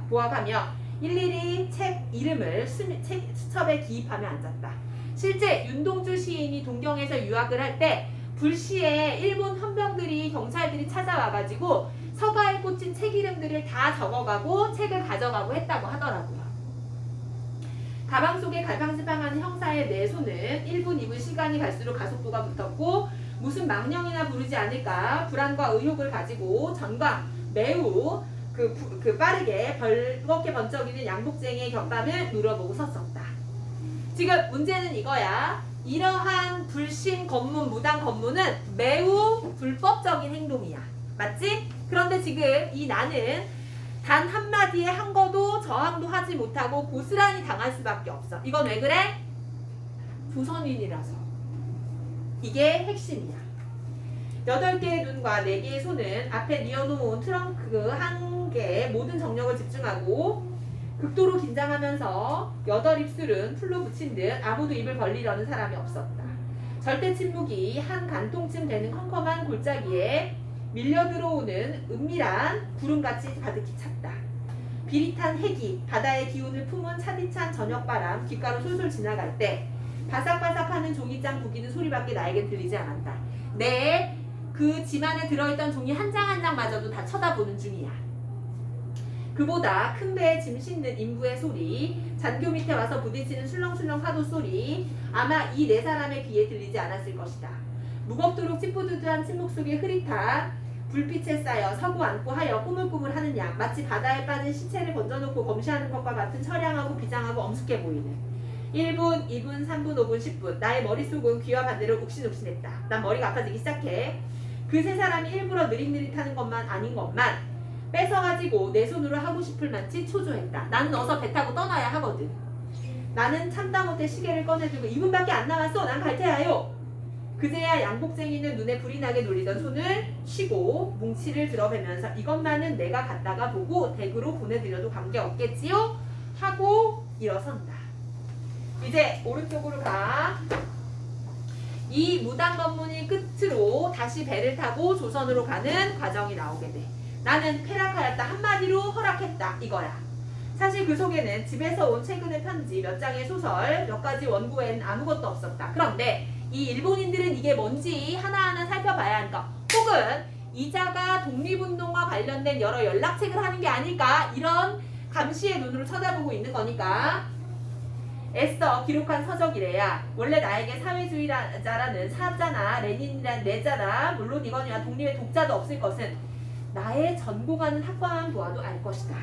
보아가며 일일이 책 이름을 수첩에 기입하며 앉았다. 실제 윤동주 시인이 동경에서 유학을 할 때 불시에 일본 헌병들이 경찰들이 찾아와가지고 서가에 꽂힌 책 이름들을 다 적어가고 책을 가져가고 했다고 하더라고요. 가방 속에 갈팡질팡한 형사의 내 손은 1분 2분 시간이 갈수록 가속도가 붙었고 무슨 망령이나 부르지 않을까 불안과 의혹을 가지고 전광 매우 빠르게 벌겋게 번쩍이는 양복쟁이의 곁감을 누려보고 섰었다. 지금 문제는 이거야. 이러한 불신 검문, 무당 검문은 매우 불법적인 행동이야. 맞지? 그런데 지금 이 나는 단 한마디에 한 거도 저항도 하지 못하고 고스란히 당할 수밖에 없어. 이건 왜 그래? 조선인이라서. 이게 핵심이야. 8개의 눈과 4개의 손은 앞에 뉘어놓은 트렁크 한 개에 모든 정력을 집중하고 극도로 긴장하면서 8입술은 풀로 붙인 듯 아무도 입을 벌리려는 사람이 없었다. 절대 침묵이 한 간통쯤 되는 컴컴한 골짜기에 밀려 들어오는 은밀한 구름같이 가득히 찼다. 비릿한 해기, 바다의 기운을 품은 차디찬 저녁바람 귓가로 솔솔 지나갈 때 바삭바삭하는 종이장 구기는 소리밖에 나에겐 들리지 않았다. 내 그 짐 안에 들어있던 종이 한 장 한 장마저도 다 쳐다보는 중이야. 그보다 큰 배에 짐 싣는 인부의 소리, 잔교 밑에 와서 부딪히는 술렁술렁 파도 소리, 아마 이 4사람의 귀에 들리지 않았을 것이다. 무겁도록 찌뿌드드한 침묵 속에 흐릿한 불빛에 쌓여 서고 앉고 하여 꾸물꾸물하는 양, 마치 바다에 빠진 시체를 건져놓고 검시하는 것과 같은 처량하고 비장하고 엄숙해 보이는 1분, 2분, 3분, 5분, 10분 나의 머릿속은 귀와 반대로 욱신욱신했다. 난 머리가 아파지기 시작해. 그 세 사람이 일부러 느릿느릿하는 것만 아닌 것만 뺏어가지고 내 손으로 하고 싶을 만치 초조했다. 나는 어서 배 타고 떠나야 하거든. 나는 참다 못해 시계를 꺼내들고 2분밖에 안 남았어. 난 갈 테야요. 그제야 양복쟁이는 눈에 불이 나게 놀리던 손을 쉬고 뭉치를 들어배면서 이것만은 내가 갔다가 보고 댁으로 보내드려도 관계없겠지요? 하고 일어선다. 이제 오른쪽으로 가. 이 무당 검문이 끝으로 다시 배를 타고 조선으로 가는 과정이 나오게 돼. 나는 쾌락하였다. 한마디로 허락했다. 이거야. 사실 그 속에는 집에서 온 최근의 편지, 몇 장의 소설, 몇 가지 원고에는 아무것도 없었다. 그런데 이 일본인들은 이게 뭔지 하나하나 살펴봐야 하니까, 혹은 이자가 독립운동과 관련된 여러 연락책을 하는 게 아닐까, 이런 감시의 눈으로 쳐다보고 있는 거니까 애써 기록한 서적이래야. 원래 나에게 사회주의자라는 사자나 레닌이란 내자나 물론 이거니와 독립의 독자도 없을 것은 나의 전공하는 학과만 보아도 알 것이다.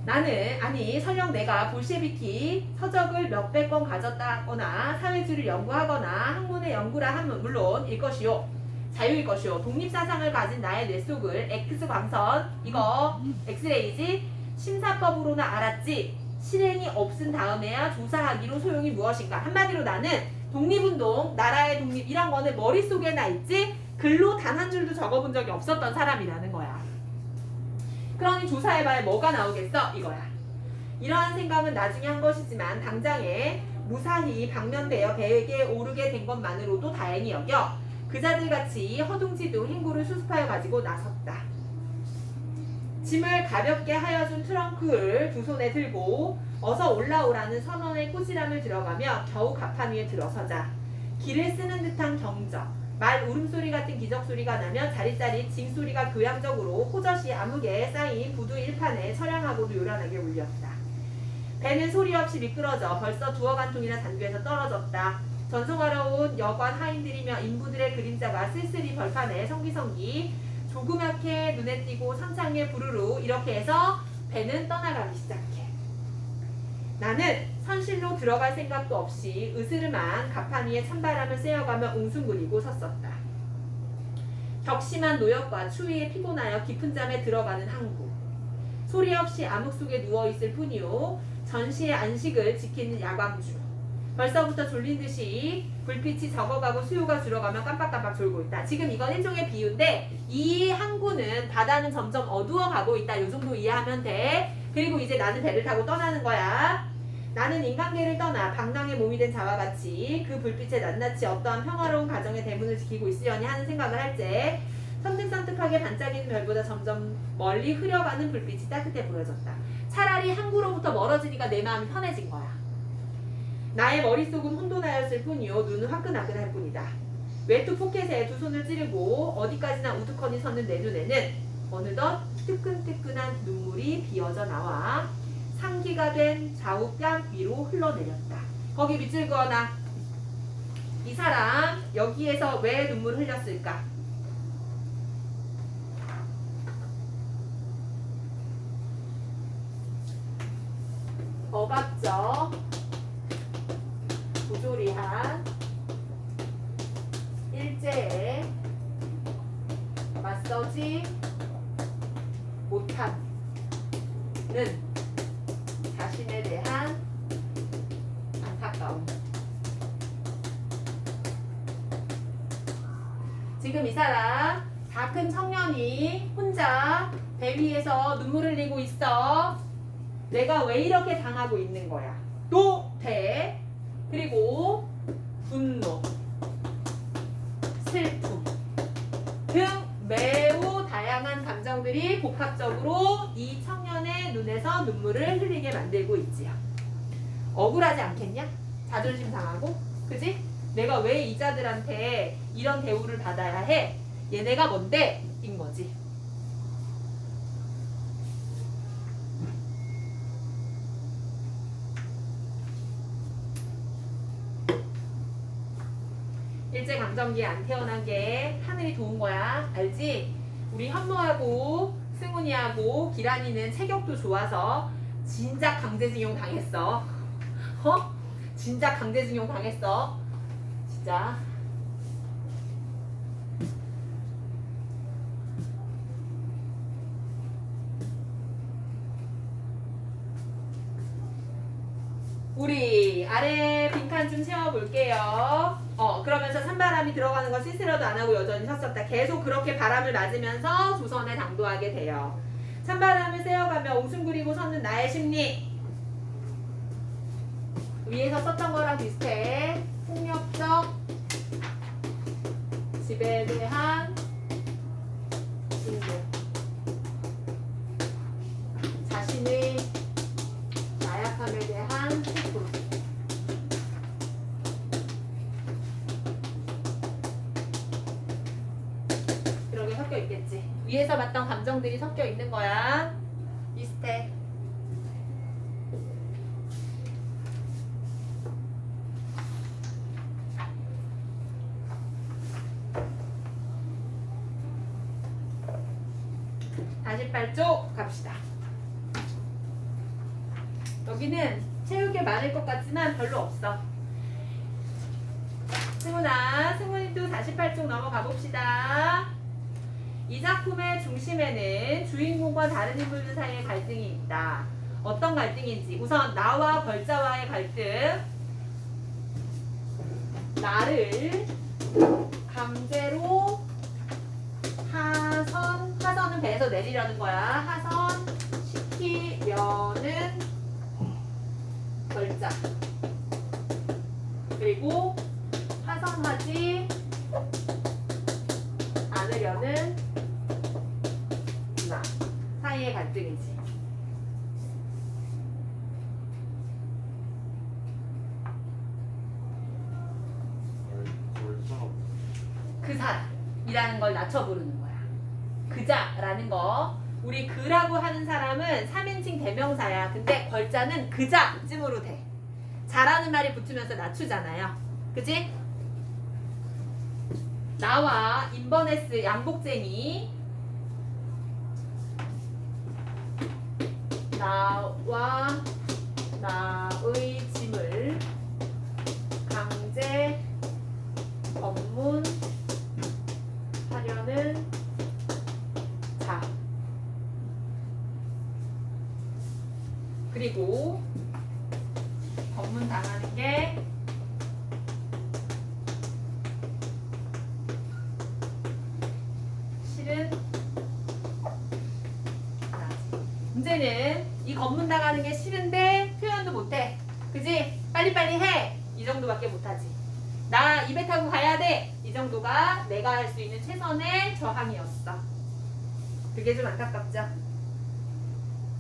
나는 아니 설령 내가 볼셰비키 서적을 몇백 권 가졌다거나 사회주의를 연구하거나 학문의 연구라 하면 물론 일 것이요 자유일 것이요 독립사상을 가진 나의 뇌 속을 X광선 이거 엑스레이지 심사법으로나 알았지 실행이 없은 다음에야 조사하기로 소용이 무엇인가. 한마디로 나는 독립운동 나라의 독립 이런 거는 머릿속에 나 있지 글로 단 한 줄도 적어본 적이 없었던 사람이라는 거야. 그러니 조사해봐야 뭐가 나오겠어? 이거야. 이러한 생각은 나중에 한 것이지만 당장에 무사히 방면되어 배에 오르게 된 것만으로도 다행히 여겨 그자들같이 허둥지둥 행보를 수습하여 가지고 나섰다. 짐을 가볍게 하여준 트렁크를 두 손에 들고 어서 올라오라는 선원의 꾸지람을 들어가며 겨우 갑판 위에 들어서자 길을 쓰는 듯한 경적 말 울음소리 같은 기적소리가 나면 자릿자릿 징소리가 교양적으로 호젓이 암흑에 쌓인 부두 일판에 처량하고도 요란하게 울렸다. 배는 소리 없이 미끄러져 벌써 두어 간통이나 단교에서 떨어졌다. 전송하러 온 여관 하인들이며 인부들의 그림자가 쓸쓸히 벌판에 성기성기 조그맣게 눈에 띄고 선창에 부르르 이렇게 해서 배는 떠나가기 시작해. 나는 선실로 들어갈 생각도 없이 으스름한 갑판 위에 찬바람을 쐬어가며 웅숭거리고 섰었다. 격심한 노역과 추위에 피곤하여 깊은 잠에 들어가는 항구. 소리 없이 암흑 속에 누워있을 뿐이요 전시의 안식을 지키는 야광주. 벌써부터 졸린 듯이 불빛이 적어가고 수요가 줄어가며 깜빡깜빡 졸고 있다. 지금 이건 일종의 비유인데 이 항구는 바다는 점점 어두워가고 있다. 이 정도 이해하면 돼. 그리고 이제 나는 배를 타고 떠나는 거야. 나는 인간계를 떠나 방랑의 몸이 된 자와 같이 그 불빛에 낱낱이 어떠한 평화로운 가정의 대문을 지키고 있으려니 하는 생각을 할 때 선뜩선뜩하게 반짝이는 별보다 점점 멀리 흐려가는 불빛이 따뜻해 보여졌다. 차라리 항구로부터 멀어지니까 내 마음이 편해진 거야. 나의 머릿속은 혼돈하였을 뿐이요 눈은 화끈화끈할 뿐이다. 외투 포켓에 두 손을 찌르고 어디까지나 우두커니 섰는 내 눈에는 어느덧 뜨끈뜨끈한 눈물이 비어져 나와 상기가 된 좌우 뺨 위로 흘러내렸다. 거기 밑줄 그어놔. 이 사람 여기에서 왜 눈물을 흘렸을까? 억압적 부조리한 일제에 맞서지 못함은 자신에 대한 안타까움. 지금 이 사람 다 큰 청년이 혼자 배 위에서 눈물 흘리고 있어. 내가 왜 이렇게 당하고 있는 거야? 또 배, 그리고 분노, 슬픔 등 매우 다양한 감정들이 복합적으로 이 청년의 눈에서 눈물을 흘리게 만들고 있지요. 억울하지 않겠냐? 자존심 상하고, 그지? 내가 왜 이자들한테 이런 대우를 받아야 해? 얘네가 뭔데? 인 거지. 일제강점기에 안 태어난 게 하늘이 도운 거야. 알지? 우리 현모하고 승훈이하고 기란이는 체격도 좋아서 진작 강제징용 당했어. 진작 강제징용 당했어. 진짜. 우리 아래 빈칸 좀 채워볼게요. 그러면서 찬바람이 들어가는 거 스스로도 안 하고 여전히 섰었다. 계속 그렇게 바람을 맞으면서 조선에 당도하게 돼요. 찬바람을 쐬어가며 웃음 그리고 섰는 나의 심리. 위에서 썼던 거랑 비슷해. 폭력적 집에 대한 진도. 자신의 나약함에 대한 슬픔. 이런 게 섞여 있겠지. 위에서 봤던 감정들이 섞여 있는 거야. 비슷해. 다시 8쪽 갑시다. 여기는 채울 게 많을 것 같지만 별로 없어. 승훈아, 승훈이도 48쪽 넘어가 봅시다. 이 작품의 중심에는 주인공과 다른 인물들 사이의 갈등이 있다. 어떤 갈등인지. 우선 나와 벌자와의 갈등. 나를 강제로 하선은 배에서 내리려는 거야. 하선시키려는 벌자. 그리고 하선하지 않으려는 나 사이의 갈등이지. 그 사람이라는 걸 낮춰 부르는 거야. 그자라는 거. 우리 그라고 하는 사람은 3인칭 대명사야. 근데 걸자는 그자쯤으로 돼. 자라는 말이 붙으면서 낮추잖아요. 그치? 나와 인버네스 양복쟁이. 나와 나의 짐을 강제 검문하려는 자. 그리고 검문 당하는 게 실은 나지. 문제는 이 검문 당하는 게 싫은데 표현도 못해. 그지? 빨리빨리 해. 이 정도밖에 못하지. 나 입에 타고 가야 돼. 이 정도가 내가 할 수 있는 최선의 저항이었어. 그게 좀 안타깝죠?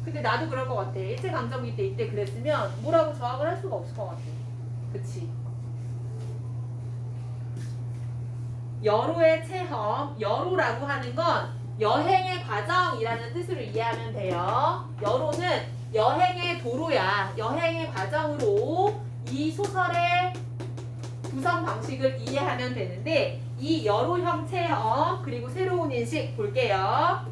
근데 나도 그럴 것 같아. 일제강점기 때 이때 그랬으면 뭐라고 저항을 할 수가 없을 것 같아. 그치? 여로의 체험. 여로라고 하는 건 여행의 과정이라는 뜻으로 이해하면 돼요. 여로는 여행의 도로야. 여행의 과정으로 이 소설의 구성 방식을 이해하면 되는데, 이 여로형 체험 그리고 새로운 인식 볼게요.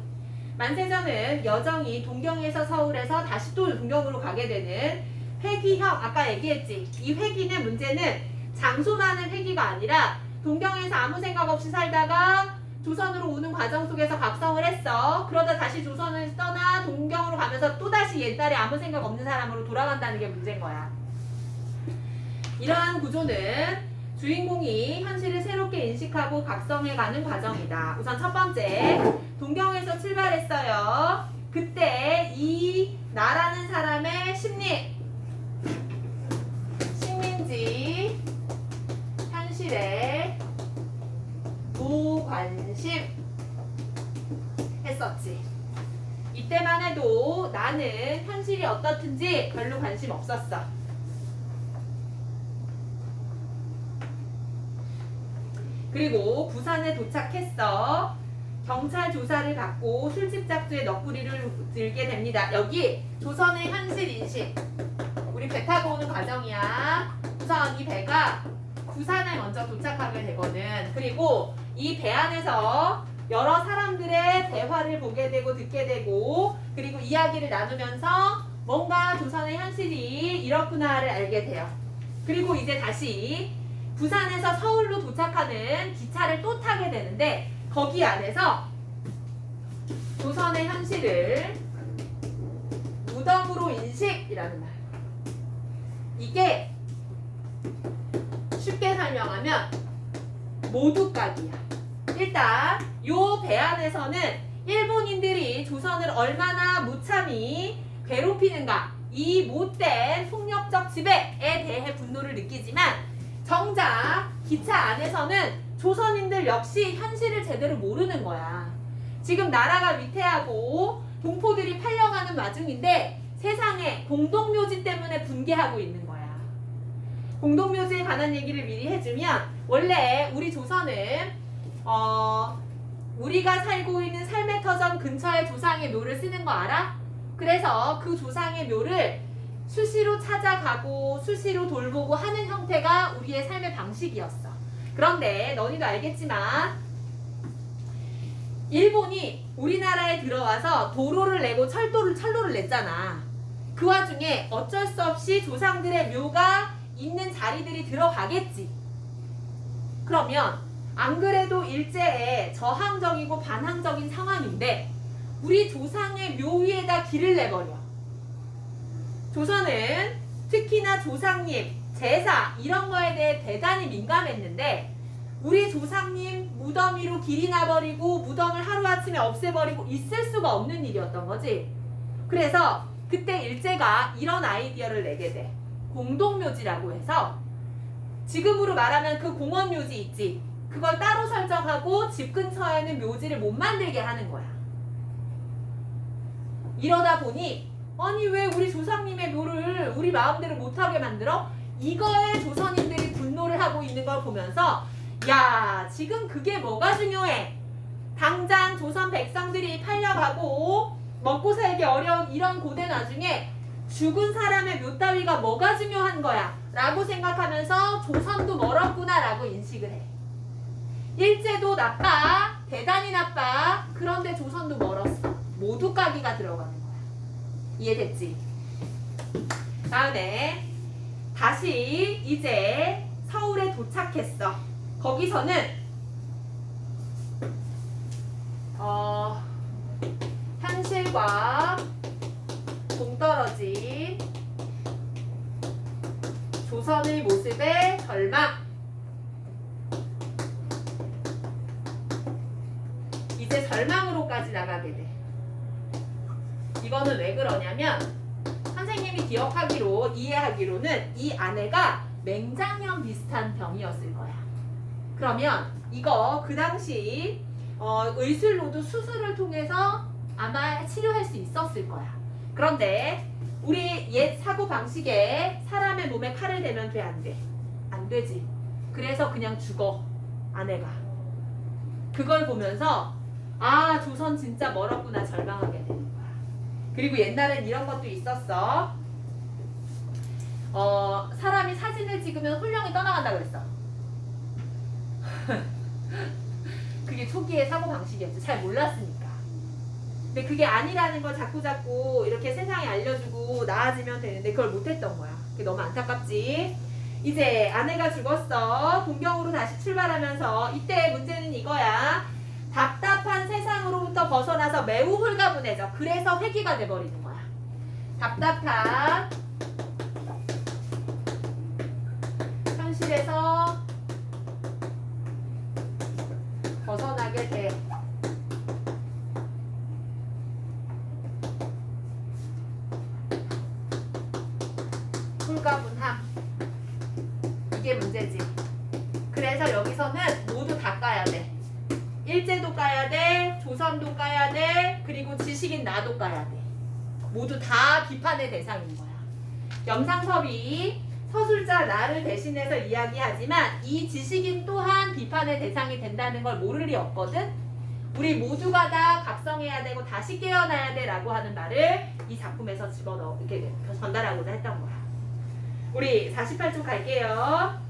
만세전은 여정이 동경에서 서울에서 다시 또 동경으로 가게 되는 회귀형. 아까 얘기했지. 이 회귀는 문제는 장소만의 회귀가 아니라 동경에서 아무 생각 없이 살다가 조선으로 오는 과정 속에서 각성을 했어. 그러다 다시 조선을 떠나 동경으로 가면서 또다시 옛날에 아무 생각 없는 사람으로 돌아간다는 게 문제인 거야. 이러한 구조는 주인공이 현실을 새롭게 인식하고 각성해가는 과정이다. 우선 첫 번째, 동경에서 출발했어요. 그때 이 나라는 사람의 식민지 현실에 무관심 했었지. 이때만 해도 나는 현실이 어떻든지 별로 관심 없었어. 그리고 부산에 도착했어. 경찰 조사를 받고 술집 작두에 넋부리를 들게 됩니다. 여기 조선의 현실 인식. 우리 배 타고 오는 과정이야. 우선 이 배가 부산에 먼저 도착하게 되거든. 그리고 이 배 안에서 여러 사람들의 대화를 보게 되고 듣게 되고, 그리고 이야기를 나누면서 뭔가 조선의 현실이 이렇구나를 알게 돼요. 그리고 이제 다시 부산에서 서울로 도착하는 기차를 또 타게 되는데, 거기 안에서 조선의 현실을 무덤으로 인식이라는 말. 이게 쉽게 설명하면 모두각이야. 일단 요 배안에서는 일본인들이 조선을 얼마나 무참히 괴롭히는가, 이 못된 폭력적 지배에 대해 분노를 느끼지만 정작 기차 안에서는 조선인들 역시 현실을 제대로 모르는 거야. 지금 나라가 위태하고 동포들이 팔려가는 와중인데 세상에 공동묘지 때문에 분개하고 있는 거야. 공동묘지에 관한 얘기를 미리 해주면 원래 우리 조선은 우리가 살고 있는 삶의 터전 근처에 조상의 묘를 쓰는 거 알아? 그래서 그 조상의 묘를 수시로 찾아가고 수시로 돌보고 하는 형태가 우리의 삶의 방식이었어. 그런데 너희도 알겠지만 일본이 우리나라에 들어와서 도로를 내고 철로를 냈잖아. 그 와중에 어쩔 수 없이 조상들의 묘가 있는 자리들이 들어가겠지. 그러면 안 그래도 일제에 저항적이고 반항적인 상황인데 우리 조상의 묘 위에다 길을 내버려. 조선은 특히나 조상님, 제사 이런 거에 대해 대단히 민감했는데 우리 조상님 무덤 위로 길이 나버리고 무덤을 하루아침에 없애버리고 있을 수가 없는 일이었던 거지. 그래서 그때 일제가 이런 아이디어를 내게 돼. 공동묘지라고 해서 지금으로 말하면 그 공원묘지 있지. 그걸 따로 설정하고 집 근처에는 묘지를 못 만들게 하는 거야. 이러다 보니 아니 왜 우리 조상님의 묘를 우리 마음대로 못하게 만들어? 이거에 조선인들이 분노를 하고 있는 걸 보면서 야, 지금 그게 뭐가 중요해? 당장 조선 백성들이 팔려가고 먹고 살기 어려운 이런 고된 와중에 죽은 사람의 묘 따위가 뭐가 중요한 거야? 라고 생각하면서 조선도 멀었구나 라고 인식을 해. 일제도 나빠, 대단히 나빠. 그런데 조선도 멀었어. 모두 까기가 들어가는 거야. 이해됐지? 다음에 다시 이제 서울에 도착했어. 거기서는 현실과 동떨어진 조선의 모습에 절망. 이제 절망으로까지 나가게 돼. 이거는 왜 그러냐면 선생님이 기억하기로 이해하기로는 이 아내가 맹장염 비슷한 병이었을 거야. 그러면 이거 그 당시 의술로도 수술을 통해서 아마 치료할 수 있었을 거야. 그런데 우리 옛 사고방식에 사람의 몸에 칼을 대면 돼, 안 돼? 안 되지. 그래서 그냥 죽어, 아내가. 그걸 보면서 아, 조선 진짜 멀었구나 절망하게 되는 거야. 그리고 옛날엔 이런 것도 있었어. 사람이 사진을 찍으면 훌령이 떠나간다 그랬어. 그게 초기의 사고방식이었죠. 잘 몰랐으니까. 근데 그게 아니라는 걸 자꾸 이렇게 세상에 알려주고 나아지면 되는데 그걸 못했던 거야. 그게 너무 안타깝지. 이제 아내가 죽었어. 동경으로 다시 출발하면서 이때 문제는 이거야. 답답한 세상으로부터 벗어나서 매우 홀가분해져. 그래서 회귀가 돼버리는 거야. 답답한 현실에서 벗어나게 돼. 홀가분함. 이게 문제지. 그래서 여기서는 모두 다 까야 돼. 일제도 까야 돼, 조선도 까야 돼, 그리고 지식인 나도 까야 돼. 모두 다 비판의 대상인 거야. 염상섭이 서술자 나를 대신해서 이야기하지만 이 지식인 또한 비판의 대상이 된다는 걸 모를 리 없거든. 우리 모두가 다 각성해야 되고 다시 깨어나야 돼 라고 하는 말을 이 작품에서 집어넣어 이렇게 전달하고자 했던 거야. 우리 48쪽 갈게요.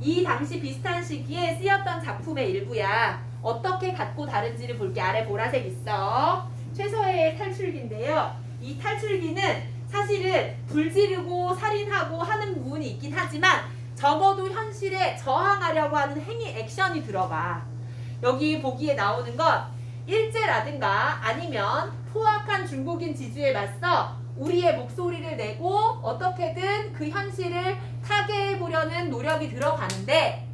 이 당시 비슷한 시기에 쓰였던 작품의 일부야. 어떻게 같고 다른지를 볼게. 아래 보라색 있어. 최서혜의 탈출기인데요. 이 탈출기는 사실은 불 지르고 살인하고 하는 부분이 있긴 하지만 적어도 현실에 저항하려고 하는 행위 액션이 들어가. 여기 보기에 나오는 건 일제라든가 아니면 포악한 중국인 지주에 맞서 우리의 목소리를 내고 어떻게든 그 현실을 타개해 보려는 노력이 들어가는데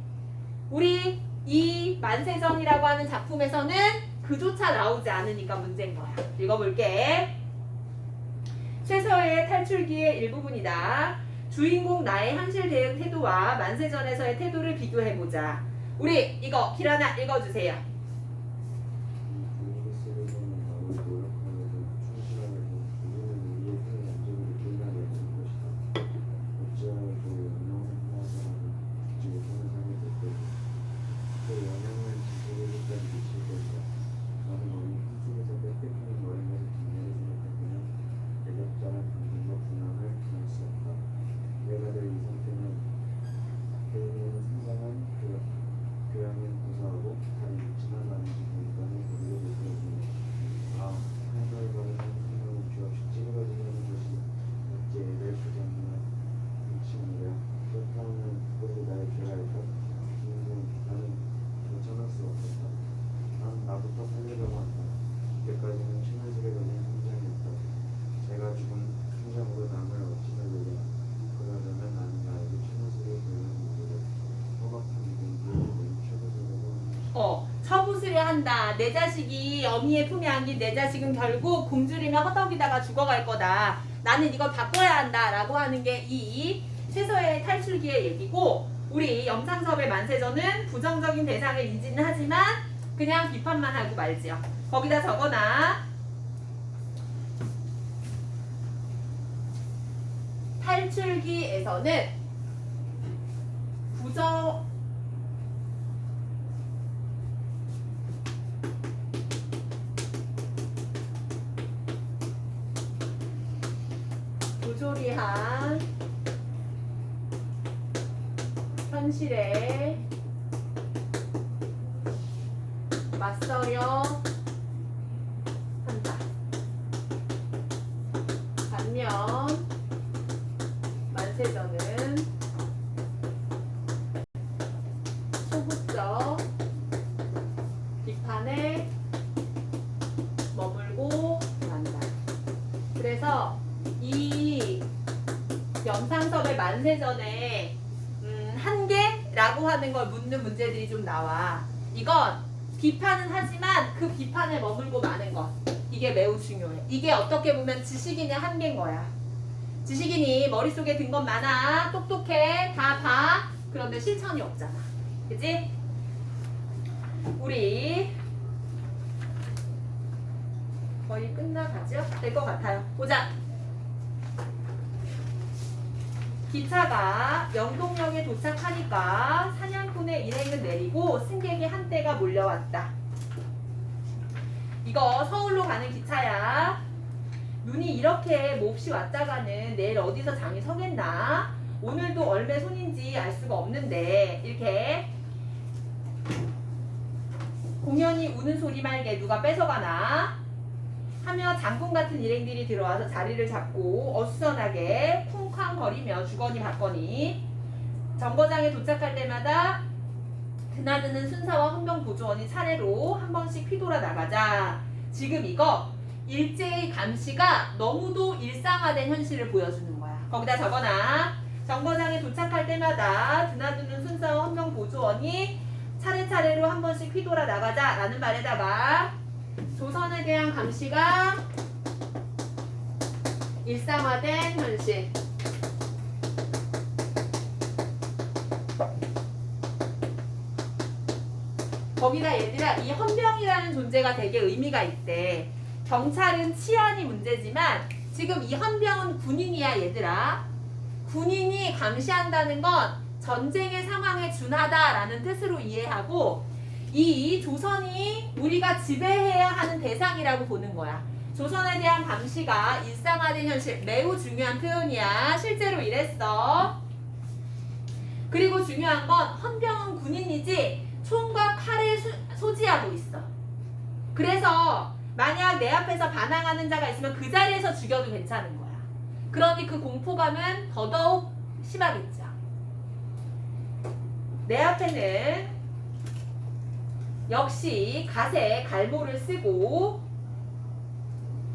우리 이 만세전이라고 하는 작품에서는 그조차 나오지 않으니까 문제인 거야. 읽어볼게. 최서의 탈출기의 일부분이다. 주인공 나의 현실 대응 태도와 만세전에서의 태도를 비교해보자. 우리 이거 길 하나 읽어주세요. 처부수려 한다. 내 자식이 어미의 품에 안긴 내 자식은 결국 굶주리며 허덕이다가 죽어갈 거다. 나는 이걸 바꿔야 한다. 라고 하는 게 이 최서의 탈출기의 얘기고 우리 영상섭의 만세전은 부정적인 대상을 인지는 하지만 그냥 비판만 하고 말지요. 거기다 적어놔. 탈출기에서는 부조리한 현실에 맞서려 한다. 반면 만세전은 소극적 비판에 머물고 만다. 그래서 이 영상섭의 만세전에 한계라고 하는 걸 묻는 문제들이 좀 나와. 이건 비판은 하지만 그 비판에 머물고 마는 것. 이게 매우 중요해. 이게 어떻게 보면 지식인의 한계인 거야. 지식인이 머릿속에 든 건 많아. 똑똑해. 다 봐. 그런데 실천이 없잖아. 그치? 우리 거의 끝나가죠? 될 것 같아요. 보자. 기차가 영동역에 도착하니까 사냥꾼의 일행은 내리고 승객이 한때가 몰려왔다. 이거 서울로 가는 기차야. 눈이 이렇게 몹시 왔다가는 내일 어디서 장이 서겠나? 오늘도 얼매 손인지 알 수가 없는데 이렇게 공연히 우는 소리 말게 누가 뺏어가나? 하며 장군 같은 일행들이 들어와서 자리를 잡고 어수선하게 쿵쾅거리며 주거니 받거니 정거장에 도착할 때마다 드나드는 순사와 헌병 보조원이 차례로 한 번씩 휘돌아 나가자. 지금 이거 일제의 감시가 너무도 일상화된 현실을 보여주는 거야. 거기다 적어놔. 정거장에 도착할 때마다 드나드는 순사와 헌병 보조원이 차례차례로 한 번씩 휘돌아 나가자 라는 말에다가 조선에 대한 감시가 일상화된 현실. 거기다 얘들아 이 헌병이라는 존재가 되게 의미가 있대. 경찰은 치안이 문제지만 지금 이 헌병은 군인이야 얘들아. 군인이 감시한다는 건 전쟁의 상황에 준하다라는 뜻으로 이해하고 이 조선이 우리가 지배해야 하는 대상이라고 보는 거야. 조선에 대한 감시가 일상화된 현실. 매우 중요한 표현이야. 실제로 이랬어. 그리고 중요한 건 헌병은 군인이지 총과 칼을 소지하고 있어. 그래서 만약 내 앞에서 반항하는 자가 있으면 그 자리에서 죽여도 괜찮은 거야. 그러니 그 공포감은 더더욱 심하겠죠. 내 앞에는 역시 갓에 갈모를 쓰고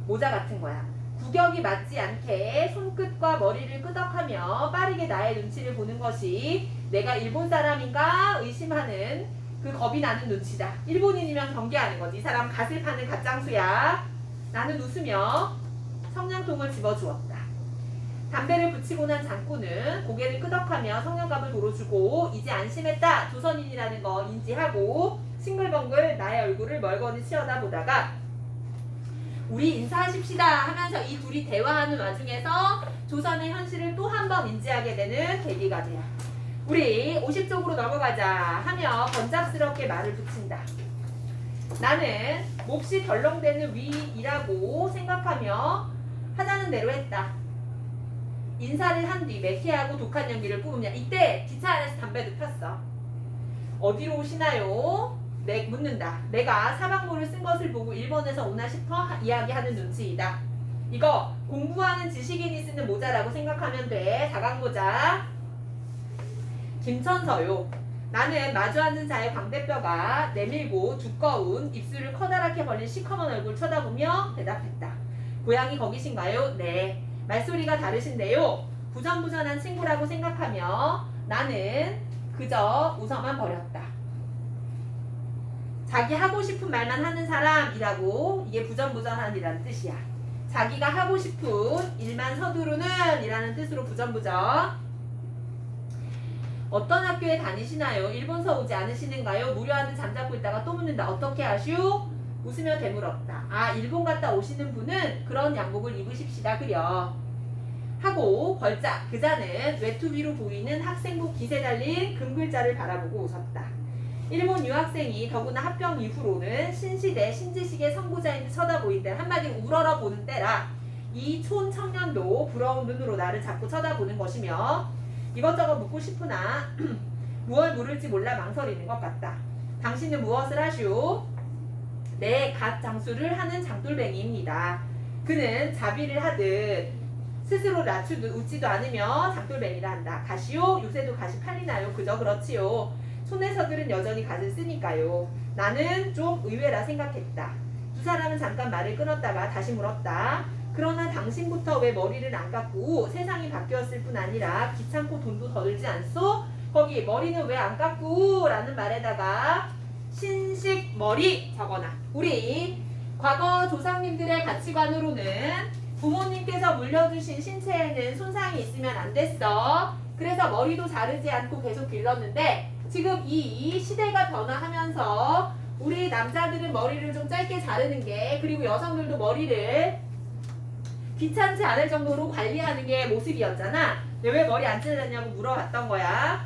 모자 같은 거야. 구격이 맞지 않게 손끝과 머리를 끄덕하며 빠르게 나의 눈치를 보는 것이 내가 일본 사람인가 의심하는 그 겁이 나는 눈치다. 일본인이면 경계하는 거지. 이 사람 갓을 파는 갓장수야. 나는 웃으며 성냥통을 집어주었다. 담배를 붙이고 난 장군은 고개를 끄덕하며 성냥갑을 도로주고 이제 안심했다. 조선인이라는 거 인지하고 싱글벙글 나의 얼굴을 멀거니 치어다보다가 우리 인사하십시다 하면서 이 둘이 대화하는 와중에서 조선의 현실을 또 한 번 인지하게 되는 계기가 돼요. 우리 50쪽으로 넘어가자 하며 번잡스럽게 말을 붙인다. 나는 몹시 덜렁대는 위이라고 생각하며 하자는 대로 했다. 인사를 한 뒤 매캐하고 독한 연기를 뿜으며 이때 기차 안에서 담배도 폈어. 어디로 오시나요? 묻는다. 내가 사방모를 쓴 것을 보고 일본에서 오나 싶어 이야기하는 눈치이다. 이거 공부하는 지식인이 쓰는 모자라고 생각하면 돼. 사각모자. 김천서요. 나는 마주 앉은 자의 광대뼈가 내밀고 두꺼운 입술을 커다랗게 벌린 시커먼 얼굴 쳐다보며 대답했다. 고향이 거기신가요? 네. 말소리가 다르신데요. 부전부전한 친구라고 생각하며 나는 그저 웃어만 버렸다. 자기 하고 싶은 말만 하는 사람이라고 이게 부전부전한이라는 뜻이야. 자기가 하고 싶은 일만 서두르는 이라는 뜻으로 부전부전. 어떤 학교에 다니시나요? 일본서 오지 않으시는가요? 무료하듯 잠자고 있다가 또 묻는다. 어떻게 하슈? 웃으며 되물었다. 아, 일본 갔다 오시는 분은 그런 양복을 입으십시다 그려. 하고 벌짝 그자는 외투 위로 보이는 학생복 깃에 달린 금글자를 바라보고 웃었다. 일본 유학생이 더구나 합병 이후로는 신시대 신지식의 선구자인 듯 쳐다보인다. 한마디로 우러러 보는 때라. 이 촌 청년도 부러운 눈으로 나를 자꾸 쳐다보는 것이며 이것저것 묻고 싶으나 무얼 물을지 몰라 망설이는 것 같다. 당신은 무엇을 하시오? 네, 갓 장수를 하는 장돌뱅이입니다. 그는 자비를 하듯 스스로 낮추듯 웃지도 않으며 장돌뱅이라 한다. 가시오? 요새도 갓이 팔리나요? 그저 그렇지요. 촌에서들은 여전히 갓을 쓰니까요. 나는 좀 의외라 생각했다. 두 사람은 잠깐 말을 끊었다가 다시 물었다. 그러나 당신부터 왜 머리를 안 깎고 세상이 바뀌었을 뿐 아니라 귀찮고 돈도 더 들지 않소? 거기 머리는 왜 안 깎고? 라는 말에다가 신식 머리 적어놔. 우리 과거 조상님들의 가치관으로는 부모님께서 물려주신 신체에는 손상이 있으면 안 됐어. 그래서 머리도 자르지 않고 계속 길렀는데 지금 이 시대가 변화하면서 우리 남자들은 머리를 좀 짧게 자르는 게 그리고 여성들도 머리를 귀찮지 않을 정도로 관리하는 게 모습이었잖아. 왜 머리 안 자르냐고 물어봤던 거야.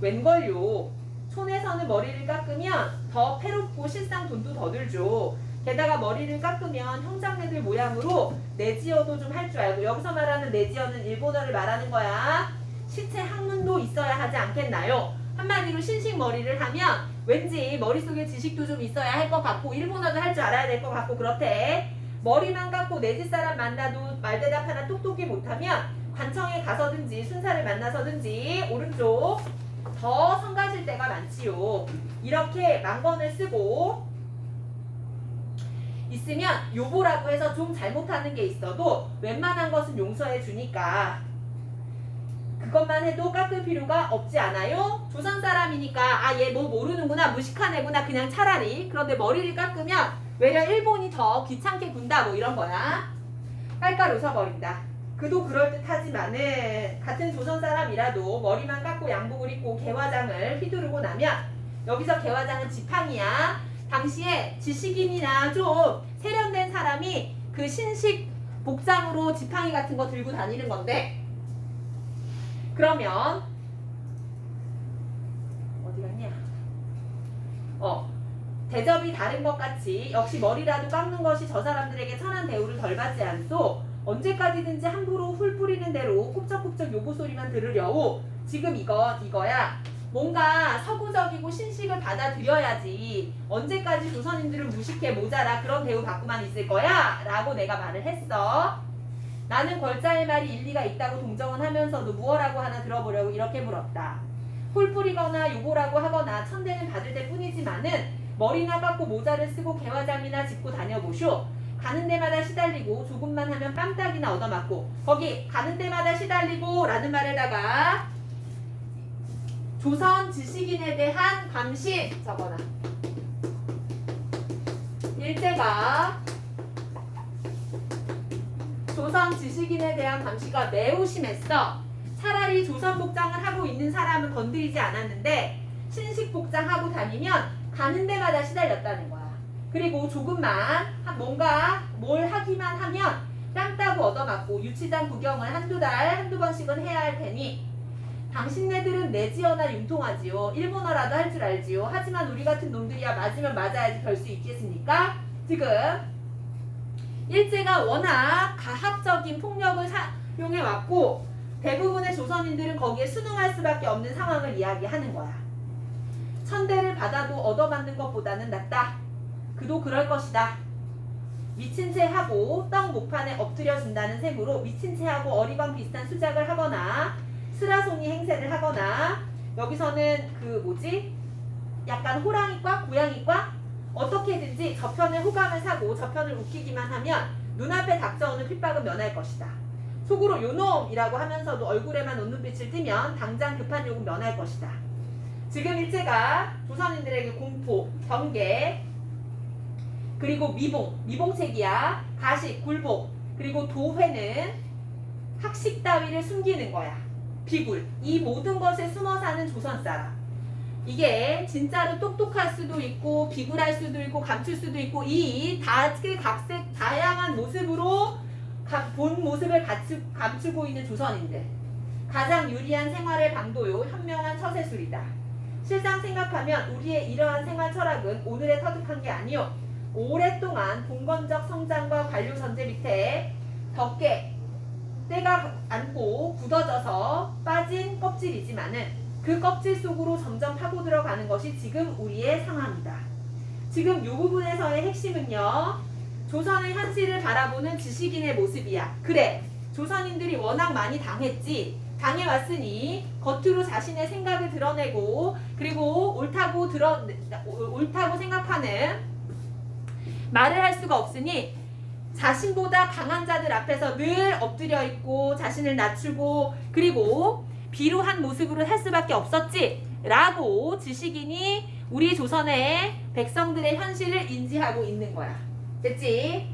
웬걸요. 촌에서는 머리를 깎으면 더 패롭고 실상 돈도 더 들죠. 게다가 머리를 깎으면 형장내들 모양으로 내지어도 좀 할 줄 알고 여기서 말하는 내지어는 일본어를 말하는 거야. 시체 학문도 있어야 하지 않겠나요? 한마디로 신식 머리를 하면 왠지 머릿속에 지식도 좀 있어야 할 것 같고 일본어도 할 줄 알아야 될 것 같고 그렇대. 머리만 깎고 내 집 사람 만나도 말대답 하나 똑똑히 못하면 관청에 가서든지 순사를 만나서든지 오른쪽 더 성가실 때가 많지요. 이렇게 망건을 쓰고 있으면 요보라고 해서 좀 잘못하는 게 있어도 웬만한 것은 용서해 주니까 그것만 해도 깎을 필요가 없지 않아요? 조선 사람이니까 아 얘 뭐 모르는구나 무식한 애구나 그냥 차라리. 그런데 머리를 깎으면 외려 일본이 더 귀찮게 군다 뭐 이런 거야. 깔깔 웃어버린다. 그도 그럴듯하지만은 같은 조선 사람이라도 머리만 깎고 양복을 입고 개화장을 휘두르고 나면 여기서 개화장은 지팡이야. 당시에 지식인이나 좀 세련된 사람이 그 신식 복장으로 지팡이 같은 거 들고 다니는 건데 그러면 어디 갔냐? 대접이 다른 것 같이 역시 머리라도 깎는 것이 저 사람들에게 천한 대우를 덜 받지 않소. 언제까지든지 함부로 훌 뿌리는 대로 꼽적꼽적 요보 소리만 들으려오. 지금 이거야. 뭔가 서구적이고 신식을 받아들여야지. 언제까지 조선인들은 무식해 모자라 그런 대우 받고만 있을 거야? 라고 내가 말을 했어. 나는 걸자의 말이 일리가 있다고 동정은 하면서도 무엇라고 하나 들어보려고 이렇게 물었다. 홀 뿌리거나 요보라고 하거나 천대는 받을 때 뿐이지만은 머리나 깎고 모자를 쓰고 개화장이나 짚고 다녀보쇼. 가는 데마다 시달리고 조금만 하면 뺨따기나 얻어맞고 거기 가는 데마다 시달리고 라는 말에다가 조선 지식인에 대한 감시 적어놔. 일제가 조선 지식인에 대한 감시가 매우 심했어. 차라리 조선 복장을 하고 있는 사람은 건드리지 않았는데 신식 복장하고 다니면 가는 데마다 시달렸다는 거야. 그리고 조금만 뭔가 뭘 하기만 하면 땀 따고 얻어맞고 유치장 구경을 한두 번씩은 해야 할 테니 당신네들은 내지어나 융통하지요. 일본어라도 할 줄 알지요. 하지만 우리 같은 놈들이야 맞으면 맞아야지 별 수 있겠습니까? 지금 일제가 워낙 가학적인 폭력을 사용해왔고 대부분의 조선인들은 거기에 순응할 수밖에 없는 상황을 이야기하는 거야. 천대를 받아도 얻어맞는 것보다는 낫다. 그도 그럴 것이다. 미친 채 하고 떡 목판에 엎드려 준다는 셈으로 미친 채 하고 어리광 비슷한 수작을 하거나 스라송이 행세를 하거나 여기서는 약간 호랑이과 고양이과 어떻게든지 저편의 호감을 사고 저편을 웃기기만 하면 눈앞에 닥쳐오는 핍박은 면할 것이다. 속으로 요놈이라고 하면서도 얼굴에만 웃는빛을 띠면 당장 급한 욕은 면할 것이다. 지금 일제가 조선인들에게 공포, 경계, 그리고 미봉책이야, 가식, 굴복, 그리고 도회는 학식 따위를 숨기는 거야. 비굴, 이 모든 것에 숨어 사는 조선 사람. 이게 진짜로 똑똑할 수도 있고 비굴할 수도 있고 감출 수도 있고 이 각색 다양한 모습으로 본 모습을 감추고 있는 조선인들. 가장 유리한 생활의 방도요 현명한 처세술이다. 실상 생각하면 우리의 이러한 생활 철학은 오늘에 터득한 게 아니요 오랫동안 봉건적 성장과 관료 전제 밑에 덮개 때가 안고 굳어져서 빠진 껍질이지만은 그 껍질 속으로 점점 파고 들어가는 것이 지금 우리의 상황이다. 지금 이 부분에서의 핵심은요. 조선의 현실을 바라보는 지식인의 모습이야. 그래. 조선인들이 워낙 많이 당했지. 당해왔으니 겉으로 자신의 생각을 드러내고 그리고 옳다고 생각하는 말을 할 수가 없으니 자신보다 강한 자들 앞에서 늘 엎드려 있고 자신을 낮추고 그리고 비루한 모습으로 살 수밖에 없었지 라고 지식인이 우리 조선의 백성들의 현실을 인지하고 있는 거야. 됐지?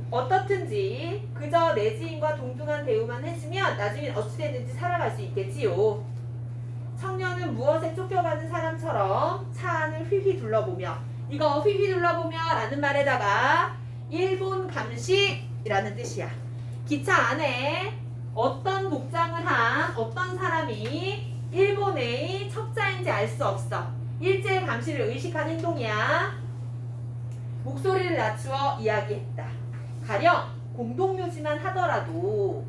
어떻든지 그저 내지인과 동등한 대우만 해주면 나중엔 어찌 됐는지 살아갈 수 있겠지요. 청년은 무엇에 쫓겨가는 사람처럼 차 안을 휘휘 둘러보며 이거 휘휘 둘러보며 라는 말에다가 일본 감식이라는 뜻이야. 기차 안에 어떤 복장을 한 어떤 사람이 일본의 첩자인지 알 수 없어. 일제의 감시를 의식한 행동이야. 목소리를 낮추어 이야기했다. 가령 공동묘지만 하더라도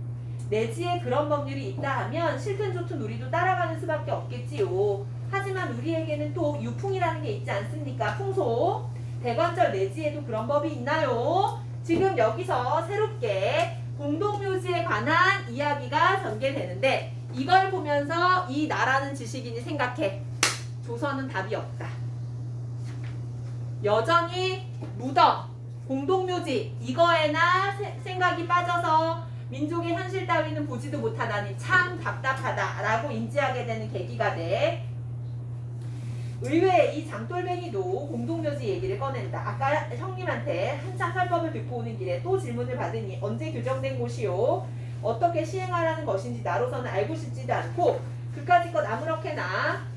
내지에 그런 법률이 있다 하면 싫든 좋든 우리도 따라가는 수밖에 없겠지요. 하지만 우리에게는 또 유풍이라는 게 있지 않습니까? 풍속. 대관절 내지에도 그런 법이 있나요? 지금 여기서 새롭게 공동묘지에 관한 이야기가 전개되는데 이걸 보면서 이 나라는 지식인이 생각해. 조선은 답이 없다. 여전히 무덤, 공동묘지 이거에나 생각이 빠져서 민족의 현실 따위는 보지도 못하다니 참 답답하다라고 인지하게 되는 계기가 돼. 의외에 이 장돌뱅이도 공동묘지 얘기를 꺼낸다. 아까 형님한테 한참 설법을 듣고 오는 길에 또 질문을 받으니 언제 규정된 곳이요? 어떻게 시행하라는 것인지 나로서는 알고 싶지도 않고 그까짓 것 아무렇게나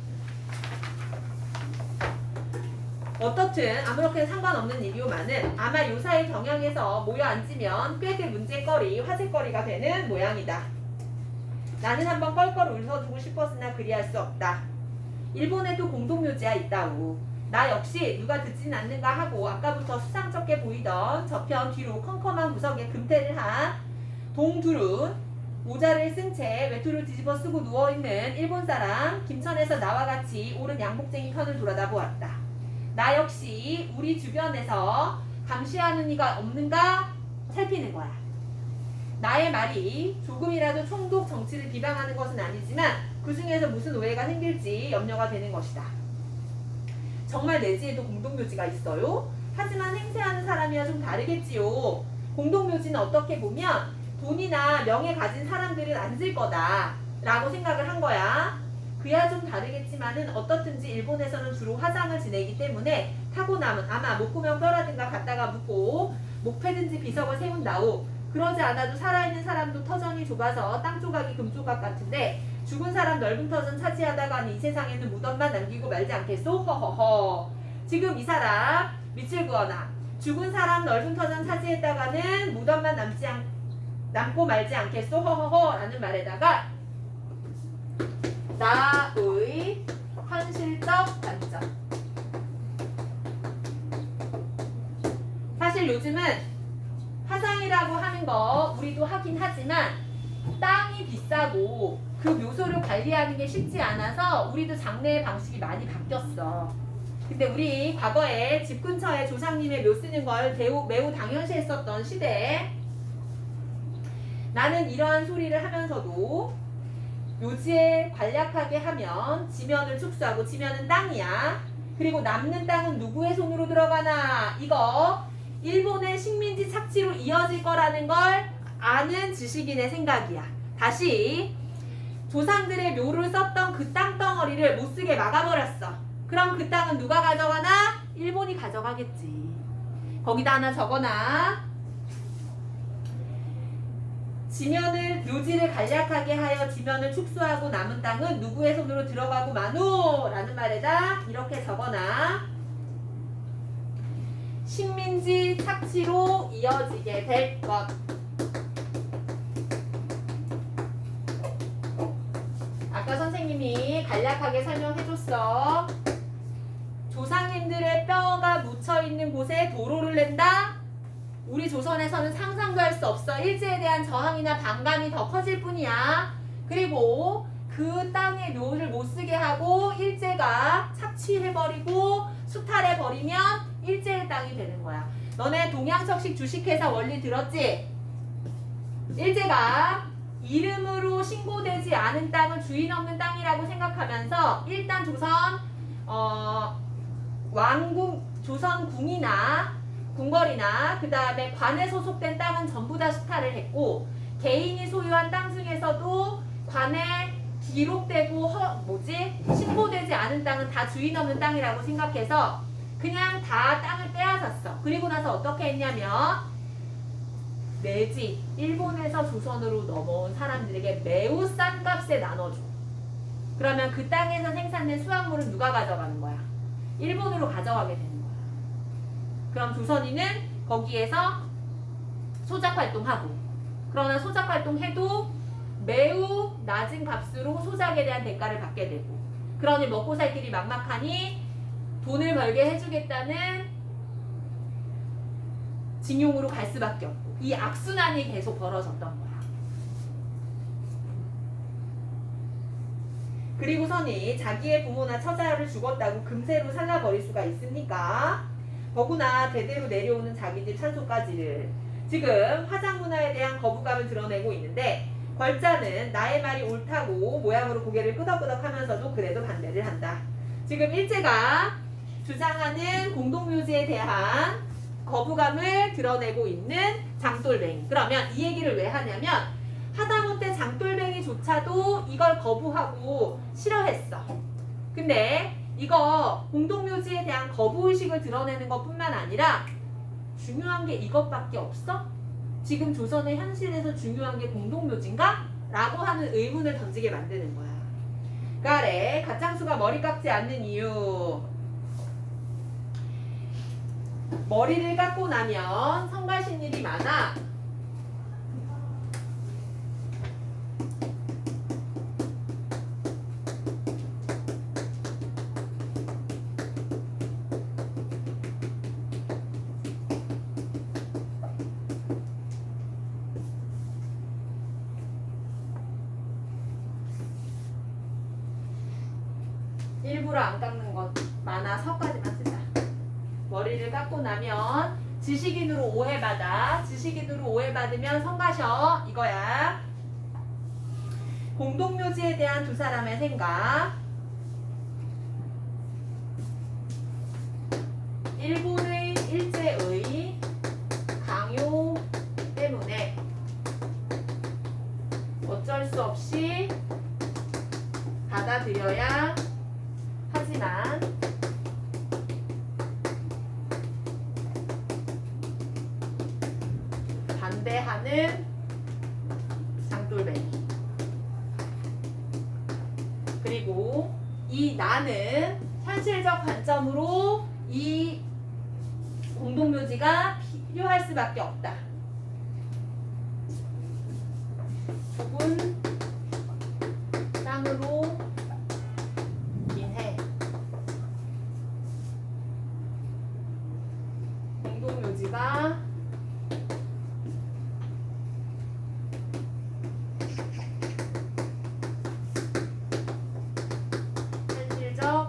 어떻든 아무렇게나 상관없는 일이오마는 아마 요사이 경향에서 모여 앉으면 꽤들 문제거리, 화제거리가 되는 모양이다. 나는 한번 껄껄 웃어주고 싶었으나 그리할 수 없다. 일본에도 공동묘지가 있다우. 나 역시 누가 듣진 않는가 하고 아까부터 수상쩍게 보이던 저편 뒤로 컴컴한 구석에 금태를 한 동두룬 모자를 쓴 채 외투를 뒤집어 쓰고 누워있는 일본 사람 김천에서 나와 같이 오른 양복쟁이 편을 돌아다보았다. 나 역시 우리 주변에서 감시하는 이가 없는가 살피는 거야. 나의 말이 조금이라도 총독 정치를 비방하는 것은 아니지만 그 중에서 무슨 오해가 생길지 염려가 되는 것이다. 정말 내지에도 공동묘지가 있어요? 하지만 행세하는 사람이야 좀 다르겠지요. 공동묘지는 어떻게 보면 돈이나 명예 가진 사람들은 안 쓸 거다 라고 생각을 한 거야. 그야 좀 다르겠지만은 어떻든지 일본에서는 주로 화장을 지내기 때문에 타고 남은 아마 목구멍 뼈라든가 갖다가 묻고 목패든지 비석을 세운다오. 그러지 않아도 살아있는 사람도 터전이 좁아서 땅 조각이 금 조각 같은데 죽은 사람 넓은 터전 차지하다가는 이 세상에는 무덤만 남기고 말지 않겠소? 허허허. 지금 이 사람 밑을 그어나 죽은 사람 넓은 터전 차지했다가는 무덤만 남고 말지 않겠소? 허허허 라는 말에다가 나의 현실적 관점. 사실 요즘은 화상이라고 하는 거 우리도 하긴 하지만 땅이 비싸고 그 묘소를 관리하는 게 쉽지 않아서 우리도 장례의 방식이 많이 바뀌었어. 근데 우리 과거에 집 근처에 조상님의 묘 쓰는 걸 매우 당연시했었던 시대에 나는 이러한 소리를 하면서도 묘지에 간략하게 하면 지면을 축소하고 지면은 땅이야. 그리고 남는 땅은 누구의 손으로 들어가나 이거 일본의 식민지 착취로 이어질 거라는 걸 아는 지식인의 생각이야. 다시 조상들의 묘를 썼던 그 땅덩어리를 못쓰게 막아버렸어. 그럼 그 땅은 누가 가져가나? 일본이 가져가겠지. 거기다 하나 적어놔. 묘지를 간략하게 하여 지면을 축소하고 남은 땅은 누구의 손으로 들어가고 마노 라는 말에다 이렇게 적어놔. 식민지 착취로 이어지게 될 것. 아까 선생님이 간략하게 설명해줬어. 조상님들의 뼈가 묻혀있는 곳에 도로를 낸다? 우리 조선에서는 상상도 할 수 없어. 일제에 대한 저항이나 반감이 더 커질 뿐이야. 그리고 그 땅에 묘를 못 쓰게 하고 일제가 착취해버리고 수탈해버리면 일제의 땅이 되는 거야. 너네 동양석식 주식회사 원리 들었지? 일제가 이름으로 신고되지 않은 땅을 주인 없는 땅이라고 생각하면서 일단 조선궁이나 궁궐이나 그 다음에 관에 소속된 땅은 전부 다 수탈을 했고 개인이 소유한 땅 중에서도 관에 기록되고 신고되지 않은 땅은 다 주인 없는 땅이라고 생각해서 그냥 다 땅을 빼앗았어. 그리고 나서 어떻게 했냐면 내지 일본에서 조선으로 넘어온 사람들에게 매우 싼 값에 나눠줘. 그러면 그 땅에서 생산된 수확물은 누가 가져가는 거야? 일본으로 가져가게 되는 거야. 그럼 조선인은 거기에서 소작활동하고, 그러나 소작활동해도 매우 낮은 값으로 소작에 대한 대가를 받게 되고, 그러니 먹고 살 길이 막막하니 돈을 벌게 해주겠다는 징용으로 갈 수밖에 없고, 이 악순환이 계속 벌어졌던 거야. 그리고서니 자기의 부모나 처자를 죽었다고 금세로 살라버릴 수가 있습니까? 더구나 대대로 내려오는 자기 집 찬소까지를. 지금 화장 문화에 대한 거부감을 드러내고 있는데 걸자는 나의 말이 옳다고 모양으로 고개를 끄덕끄덕 하면서도 그래도 반대를 한다. 지금 일제가 주장하는 공동묘지에 대한 거부감을 드러내고 있는 장돌뱅이. 그러면 이 얘기를 왜 하냐면 하다못해 장돌뱅이조차도 이걸 거부하고 싫어했어. 근데 이거 공동묘지에 대한 거부의식을 드러내는 것뿐만 아니라 중요한 게 이것밖에 없어? 지금 조선의 현실에서 중요한 게 공동묘지인가? 라고 하는 의문을 던지게 만드는 거야. 그래, 가짱수가 머리 깎지 않는 이유. 머리를 깎고 나면 성가신 일이 많아. 일부러 안 깎는 것 많아. 서까지만 쓰자. 머리를 깎고 나면 지식인으로 오해받아. 지식인으로 오해받으면 성가셔. 이거야. 공동묘지에 대한 두 사람의 생각. 일본의 일제의 강요 때문에 어쩔 수 없이 받아들여야 하지만 반대하는 장돌배기. 그리고 이 나는 현실적 관점으로 이 공동묘지가 필요할 수밖에 없다. 좁은 땅으로 인해 공동묘지가 현실적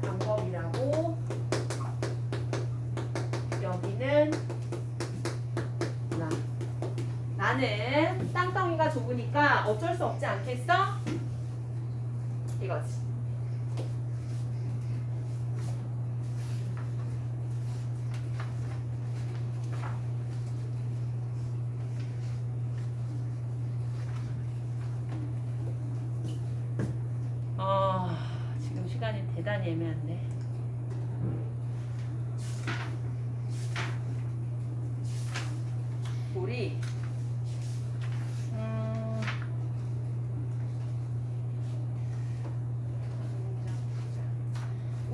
방법이라고 여기는 나는 땅덩이가 좁으니까 어쩔 수 없지 않겠어? 이거지. 지금 시간이 대단히 애매한데.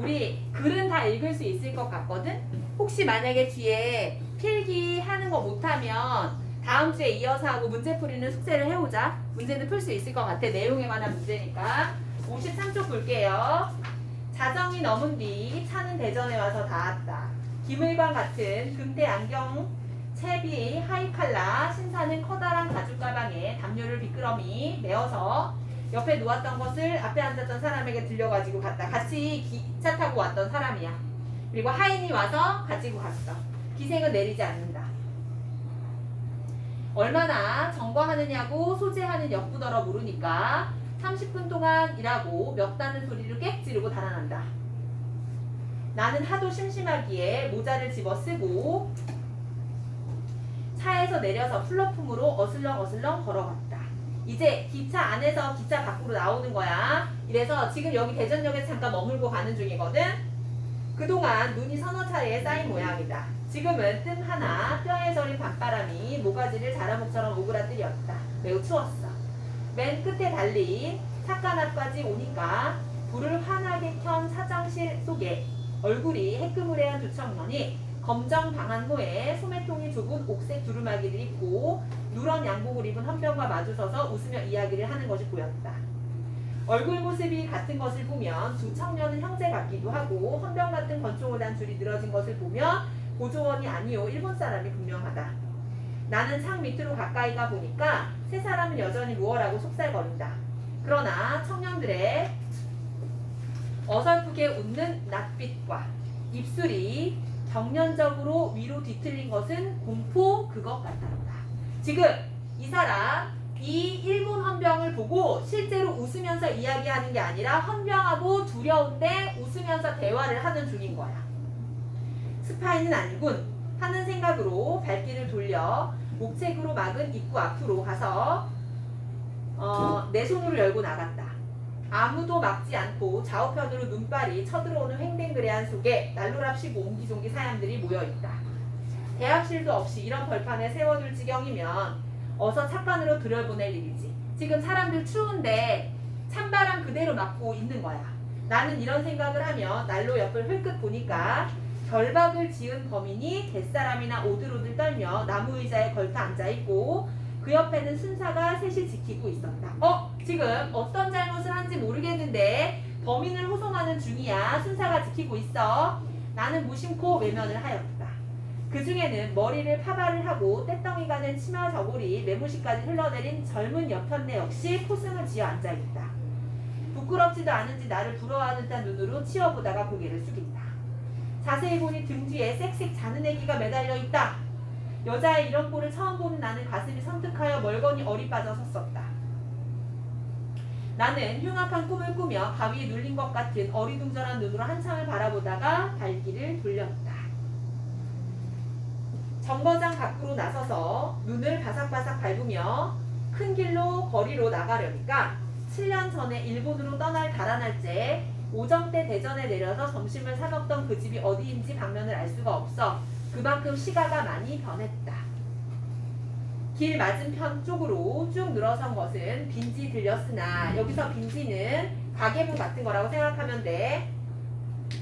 우리 글은 다 읽을 수 있을 것 같거든? 혹시 만약에 뒤에 필기하는 거 못하면 다음 주에 이어서 하고 문제풀이는 숙제를 해오자. 문제는 풀 수 있을 것 같아. 내용에 관한 문제니까. 53쪽 볼게요. 자정이 넘은 뒤 차는 대전에 와서 닿았다. 기물과 같은 금대 안경 채비 하이칼라 신사는 커다란 가죽 가방에 담요를 비끄러미 메어서 옆에 놓았던 것을 앞에 앉았던 사람에게 들려가지고 갔다. 같이 기차 타고 왔던 사람이야. 그리고 하인이 와서 가지고 갔어. 기생은 내리지 않는다. 얼마나 점거하느냐고 소재하는 역부더러 모르니까 30분 동안 일하고 몇 다는 소리를 꽥 지르고 달아난다. 나는 하도 심심하기에 모자를 집어 쓰고 차에서 내려서 플랫폼으로 어슬렁어슬렁 걸어갔다. 이제 기차 안에서 기차 밖으로 나오는 거야. 이래서 지금 여기 대전역에 잠깐 머물고 가는 중이거든. 그동안 눈이 서너 차례에 쌓인 모양이다. 지금은 뜸 하나 뼈에 저린 밤바람이 모가지를 자라목처럼 오그라뜨렸다. 매우 추웠어. 맨 끝에 달린 착간 앞까지 오니까 불을 환하게 켠 사장실 속에 얼굴이 해끄무레한 두 청년이 검정 방한모에 소매통이 좁은 옥색 두루마기를 입고 누런 양복을 입은 헌병과 마주서서 웃으며 이야기를 하는 것이 보였다. 얼굴 모습이 같은 것을 보면 두 청년은 형제 같기도 하고 헌병 같은 권총을 단 줄이 늘어진 것을 보면 고조원이 아니요 일본 사람이 분명하다. 나는 창 밑으로 가까이 가 보니까 세 사람은 여전히 무얼하고 속살거린다. 그러나 청년들의 어설프게 웃는 낯빛과 입술이 경련적으로 위로 뒤틀린 것은 공포 그것 같았다. 지금 이 사람 이 일본 헌병을 보고 실제로 웃으면서 이야기하는 게 아니라 헌병하고 두려운데 웃으면서 대화를 하는 중인 거야. 스파이는 아니군 하는 생각으로 발길을 돌려 목책으로 막은 입구 앞으로 가서 내 손으로 열고 나갔다. 아무도 막지 않고 좌우편으로 눈발이 쳐들어오는 횡댕그레한 속에 난로랍시고 옹기종기 사람들이 모여있다. 대합실도 없이 이런 벌판에 세워둘 지경이면 어서 착관으로 들여보낼 일이지. 지금 사람들 추운데 찬바람 그대로 맞고 있는 거야. 나는 이런 생각을 하며 난로 옆을 흘끗 보니까 결박을 지은 범인이 뱃사람이나 오들오들 떨며 나무 의자에 걸터 앉아있고 그 옆에는 순사가 셋이 지키고 있었다. 지금 어떤 잘못을 한지 모르겠는데 범인을 호송하는 중이야. 순사가 지키고 있어. 나는 무심코 외면을 하였다. 그 중에는 머리를 파발을 하고 떼덩이가 된 치마 저고리 매무시까지 흘러내린 젊은 여편네 역시 포승을 지어 앉아있다. 부끄럽지도 않은지 나를 부러워하는 듯한 눈으로 치어보다가 고개를 숙인다. 자세히 보니 등 뒤에 쌕쌕 자는 애기가 매달려 있다. 여자의 이런 꼴을 처음 보는 나는 가슴이 선뜩하여 멀거니 얼이 빠져 섰었다. 나는 흉악한 꿈을 꾸며 바위에 눌린 것 같은 어리둥절한 눈으로 한참을 바라보다가 발길을 돌렸다. 정거장 밖으로 나서서 눈을 바삭바삭 밟으며 큰 길로 거리로 나가려니까 7년 전에 일본으로 떠날 달아날째 오정때 대전에 내려서 점심을 사 먹던 그 집이 어디인지 방면을 알 수가 없어 그만큼 시가가 많이 변했다. 길 맞은편 쪽으로 쭉 늘어선 것은 빈지 들렸으나 여기서 빈지는 가계부 같은 거라고 생각하면 돼.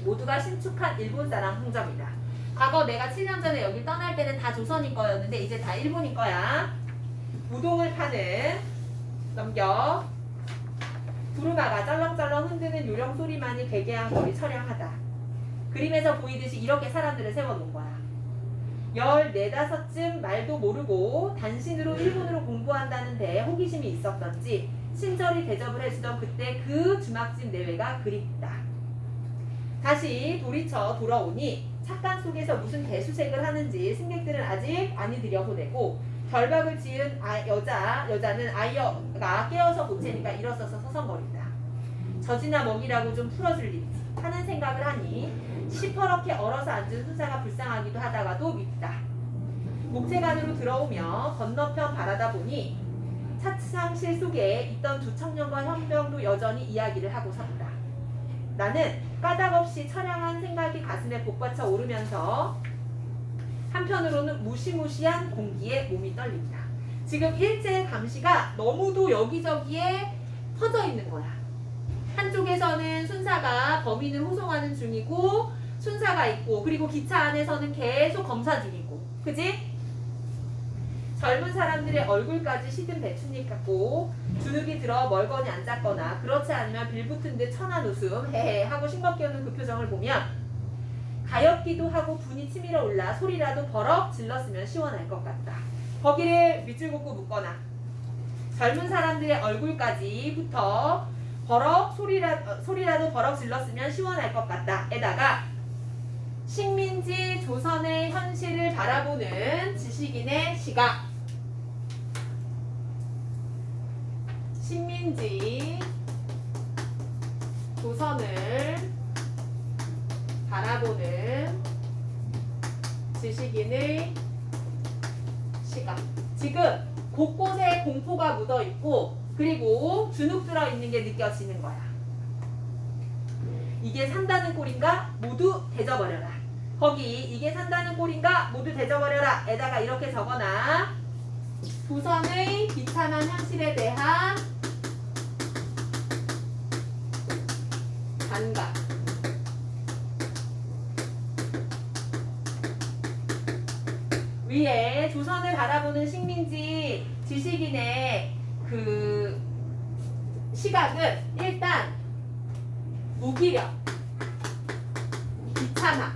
모두가 신축한 일본 사람 흥점이다. 과거 내가 7년 전에 여기 떠날 때는 다 조선인 거였는데 이제 다 일본인 거야. 우동을 파는 넘겨 두루마가 쩔렁쩔렁 흔드는 요령 소리만이 괴괴한 거리 처량하다. 그림에서 보이듯이 이렇게 사람들을 세워놓은 거야. 14~5쯤 말도 모르고 단신으로 일본으로 공부한다는데 호기심이 있었던지 친절히 대접을 해주던 그때 그 주막집 내외가 그립다. 다시 도리쳐 돌아오니 착간 속에서 무슨 대수색을 하는지 승객들은 아직 아니 들여보내고 결박을 지은 여자는 아이가 깨어서 보채니까 일어서서 서성거린다. 젖이나 먹이라고 좀 풀어줄 일이지 하는 생각을 하니 시퍼렇게 얼어서 앉은 순사가 불쌍하기도 하다가도 밉다. 목재관으로 들어오며 건너편 바라다 보니 차창실 속에 있던 두 청년과 현병도 여전히 이야기를 하고 섰다. 나는 까닭없이 처량한 생각이 가슴에 복받쳐 오르면서 한편으로는 무시무시한 공기에 몸이 떨린다. 지금 일제의 감시가 너무도 여기저기에 퍼져 있는 거야. 한쪽에서는 순사가 범인을 호송하는 중이고 순사가 있고 그리고 기차 안에서는 계속 검사 중이고 그지? 젊은 사람들의 얼굴까지 시든 배춧잎 같고 주눅이 들어 멀거니 앉았거나 그렇지 않으면 빌붙은 듯 천한 웃음 헤헤 하고 싱겁게 웃는 그 표정을 보면 가엾기도 하고 분이 치밀어 올라 소리라도 버럭 질렀으면 시원할 것 같다. 거기를 밑줄 긋고 묻거나 젊은 사람들의 얼굴까지부터 버럭 소리라도 버럭 질렀으면 시원할 것 같다. 에다가 식민지 조선의 현실을 바라보는 지식인의 시각. 식민지 조선을 바라보는 지식인의 시각. 지금 곳곳에 공포가 묻어있고 그리고 주눅 들어있는 게 느껴지는 거야. 이게 산다는 꼴인가? 모두 대져버려라. 거기 이게 산다는 꼴인가? 모두 대져버려라. 에다가 이렇게 적어놔. 조선의 비참한 현실에 대한 반감. 위에 조선을 바라보는 식민지 지식인의 그 시각은 일단 무기력, 비참함,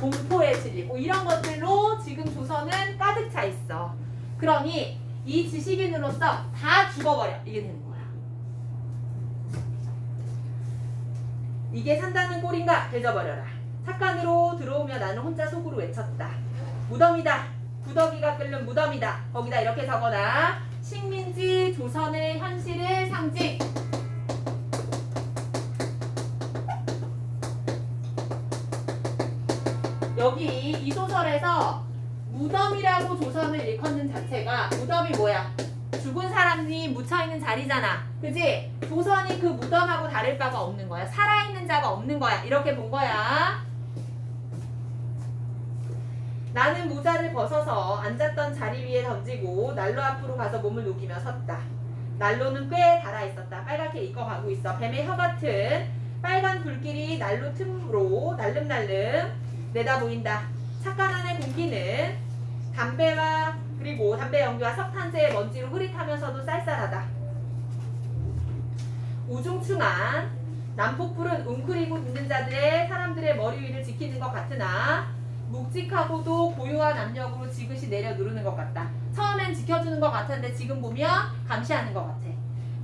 공포에 질리고 이런 것들로 지금 조선은 가득 차 있어. 그러니 이 지식인으로서 다 죽어버려. 이게 되는 거야. 이게 산다는 꼴인가? 되져버려라. 착간으로 들어오며 나는 혼자 속으로 외쳤다. 무덤이다. 구더기가 끓는 무덤이다. 거기다 이렇게 적어놔. 식민지 조선의 현실의 상징. 여기 이 소설에서 무덤이라고 조선을 일컫는 자체가 무덤이 뭐야? 죽은 사람이 묻혀있는 자리잖아. 그지? 조선이 그 무덤하고 다를 바가 없는 거야. 살아있는 자가 없는 거야. 이렇게 본 거야. 나는 모자를 벗어서 앉았던 자리 위에 던지고 난로 앞으로 가서 몸을 녹이며 섰다. 난로는 꽤 달아있었다. 빨갛게 익어가고 있어. 뱀의 혀 같은 빨간 불길이 난로 틈으로 날름날름 내다 보인다. 착간 안의 공기는 담배와 그리고 담배 연기와 석탄재의 먼지로 흐릿하면서도 쌀쌀하다. 우중충한 난폭불은 웅크리고 있는 자들의 사람들의 머리 위를 지키는 것 같으나 묵직하고도 고요한 압력으로 지그시 내려 누르는 것 같다. 처음엔 지켜주는 것 같았는데 지금 보면 감시하는 것 같아.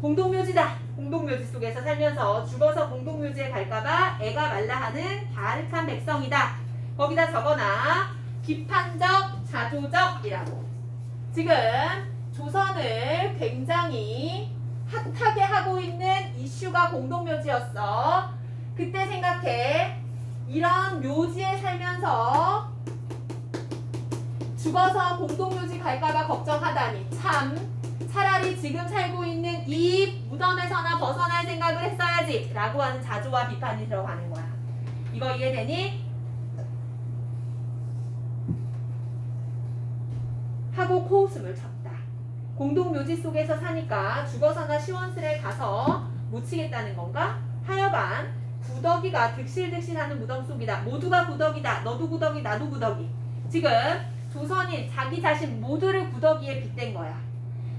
공동묘지다. 공동묘지 속에서 살면서 죽어서 공동묘지에 갈까봐 애가 말라하는 갸륵한 백성이다. 거기다 적어놔. 비판적, 자조적이라고. 지금 조선을 굉장히 핫하게 하고 있는 이슈가 공동묘지였어. 그때 생각해. 이런 묘지에 살면서 죽어서 공동묘지 갈까봐 걱정하다니. 참, 차라리 지금 살고 있는 이 무덤에서나 벗어날 생각을 했어야지 라고 하는 자조와 비판이 들어가는 거야. 이거 이해되니? 하고 코웃음을 쳤다. 공동묘지 속에서 사니까 죽어서나 시원스레 가서 묻히겠다는 건가? 하여간 구더기가 득실득실하는 무덤 속이다. 모두가 구더기다. 너도 구더기, 나도 구더기. 지금 조선인 자기 자신 모두를 구더기에 빗댄 거야.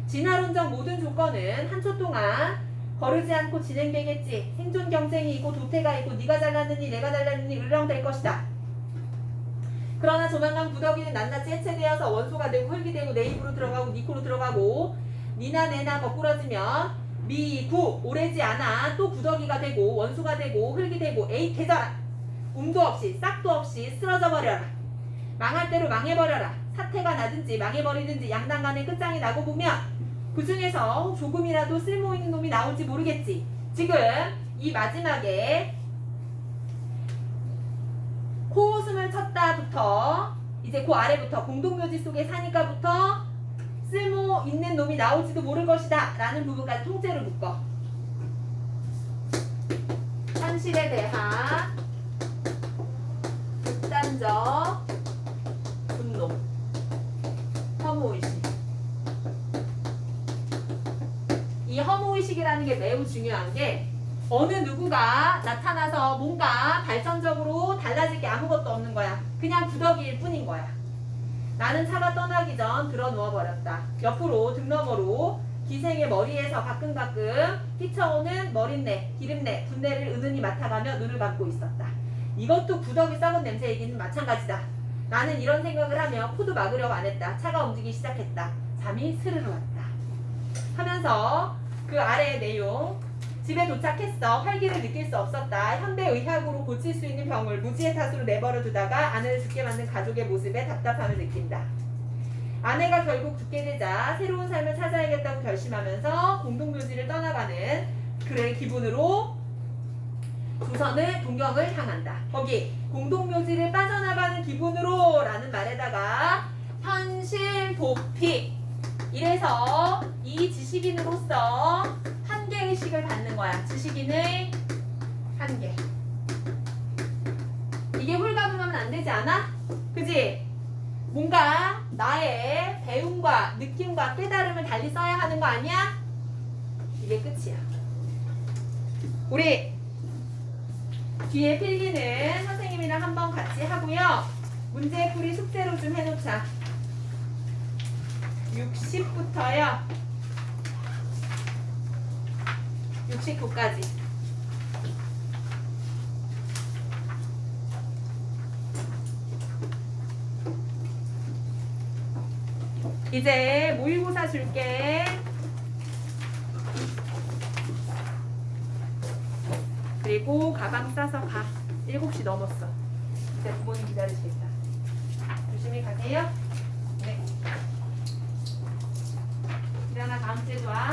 진화론적 모든 조건은 한 초 동안 거르지 않고 진행되겠지. 생존 경쟁이 있고 도태가 있고 네가 잘났느니 내가 잘났느니 을렁될 것이다. 그러나 조만간 구더기는 낱낱이 해체되어서 원소가 되고 흙이 되고 내 입으로 들어가고 네 코로 들어가고 니나 내나 거꾸러지면 미구 오래지 않아 또 구더기가 되고 원소가 되고 흙이 되고 에이 개져라. 움도 없이 싹도 없이 쓰러져 버려라. 망할 대로 망해버려라. 사태가 나든지 망해버리든지 양당간의 끝장이 나고 보면 그 중에서 조금이라도 쓸모있는 놈이 나올지 모르겠지. 지금 이 마지막에 코웃음을 쳤다부터 이제 그 아래부터 공동묘지 속에 사니까부터 쓸모있는 놈이 나올지도 모를 것이다 라는 부분까지 통째로 묶어. 현실에 대한 극단적 분노, 허무의식. 이 허무의식이라는 게 매우 중요한 게 어느 누구가 나타나서 뭔가 발전적으로 달라질 게 아무것도 없는 거야. 그냥 구더기일 뿐인 거야. 나는 차가 떠나기 전 들어 누워버렸다. 옆으로 등너머로 기생의 머리에서 가끔가끔 끼쳐오는 머릿내, 기름내, 분내를 은은히 맡아가며 눈을 감고 있었다. 이것도 구더기 썩은 냄새이기는 마찬가지다. 나는 이런 생각을 하며 코도 막으려고 안 했다. 차가 움직이기 시작했다. 잠이 스르르 왔다. 하면서 그 아래의 내용. 집에 도착했어. 활기를 느낄 수 없었다. 현대의학으로 고칠 수 있는 병을 무지의 탓으로 내버려 두다가 아내를 죽게 만든 가족의 모습에 답답함을 느낀다. 아내가 결국 죽게 되자 새로운 삶을 찾아야겠다고 결심하면서 공동묘지를 떠나가는 그의 기분으로 조선을 동경을 향한다. 거기 공동묘지를 빠져나가는 기분으로 라는 말에다가 현실 도피. 이래서 이 지식인으로서 한계의식을 받는 거야. 지식인의 한계. 이게 홀가분하면 안 되지 않아? 그지? 뭔가 나의 배움과 느낌과 깨달음을 달리 써야 하는 거 아니야? 이게 끝이야. 우리 뒤에 필기는 선생님이랑 한번 같이 하고요. 문제풀이 숙제로 좀 해놓자. 60부터요. 69까지. 이제 모의고사 줄게. 그리고 가방 싸서 가. 7시 넘었어. 이제 부모님 기다리시겠다. 조심히 가세요. 네. 일어나 다음 주에 와.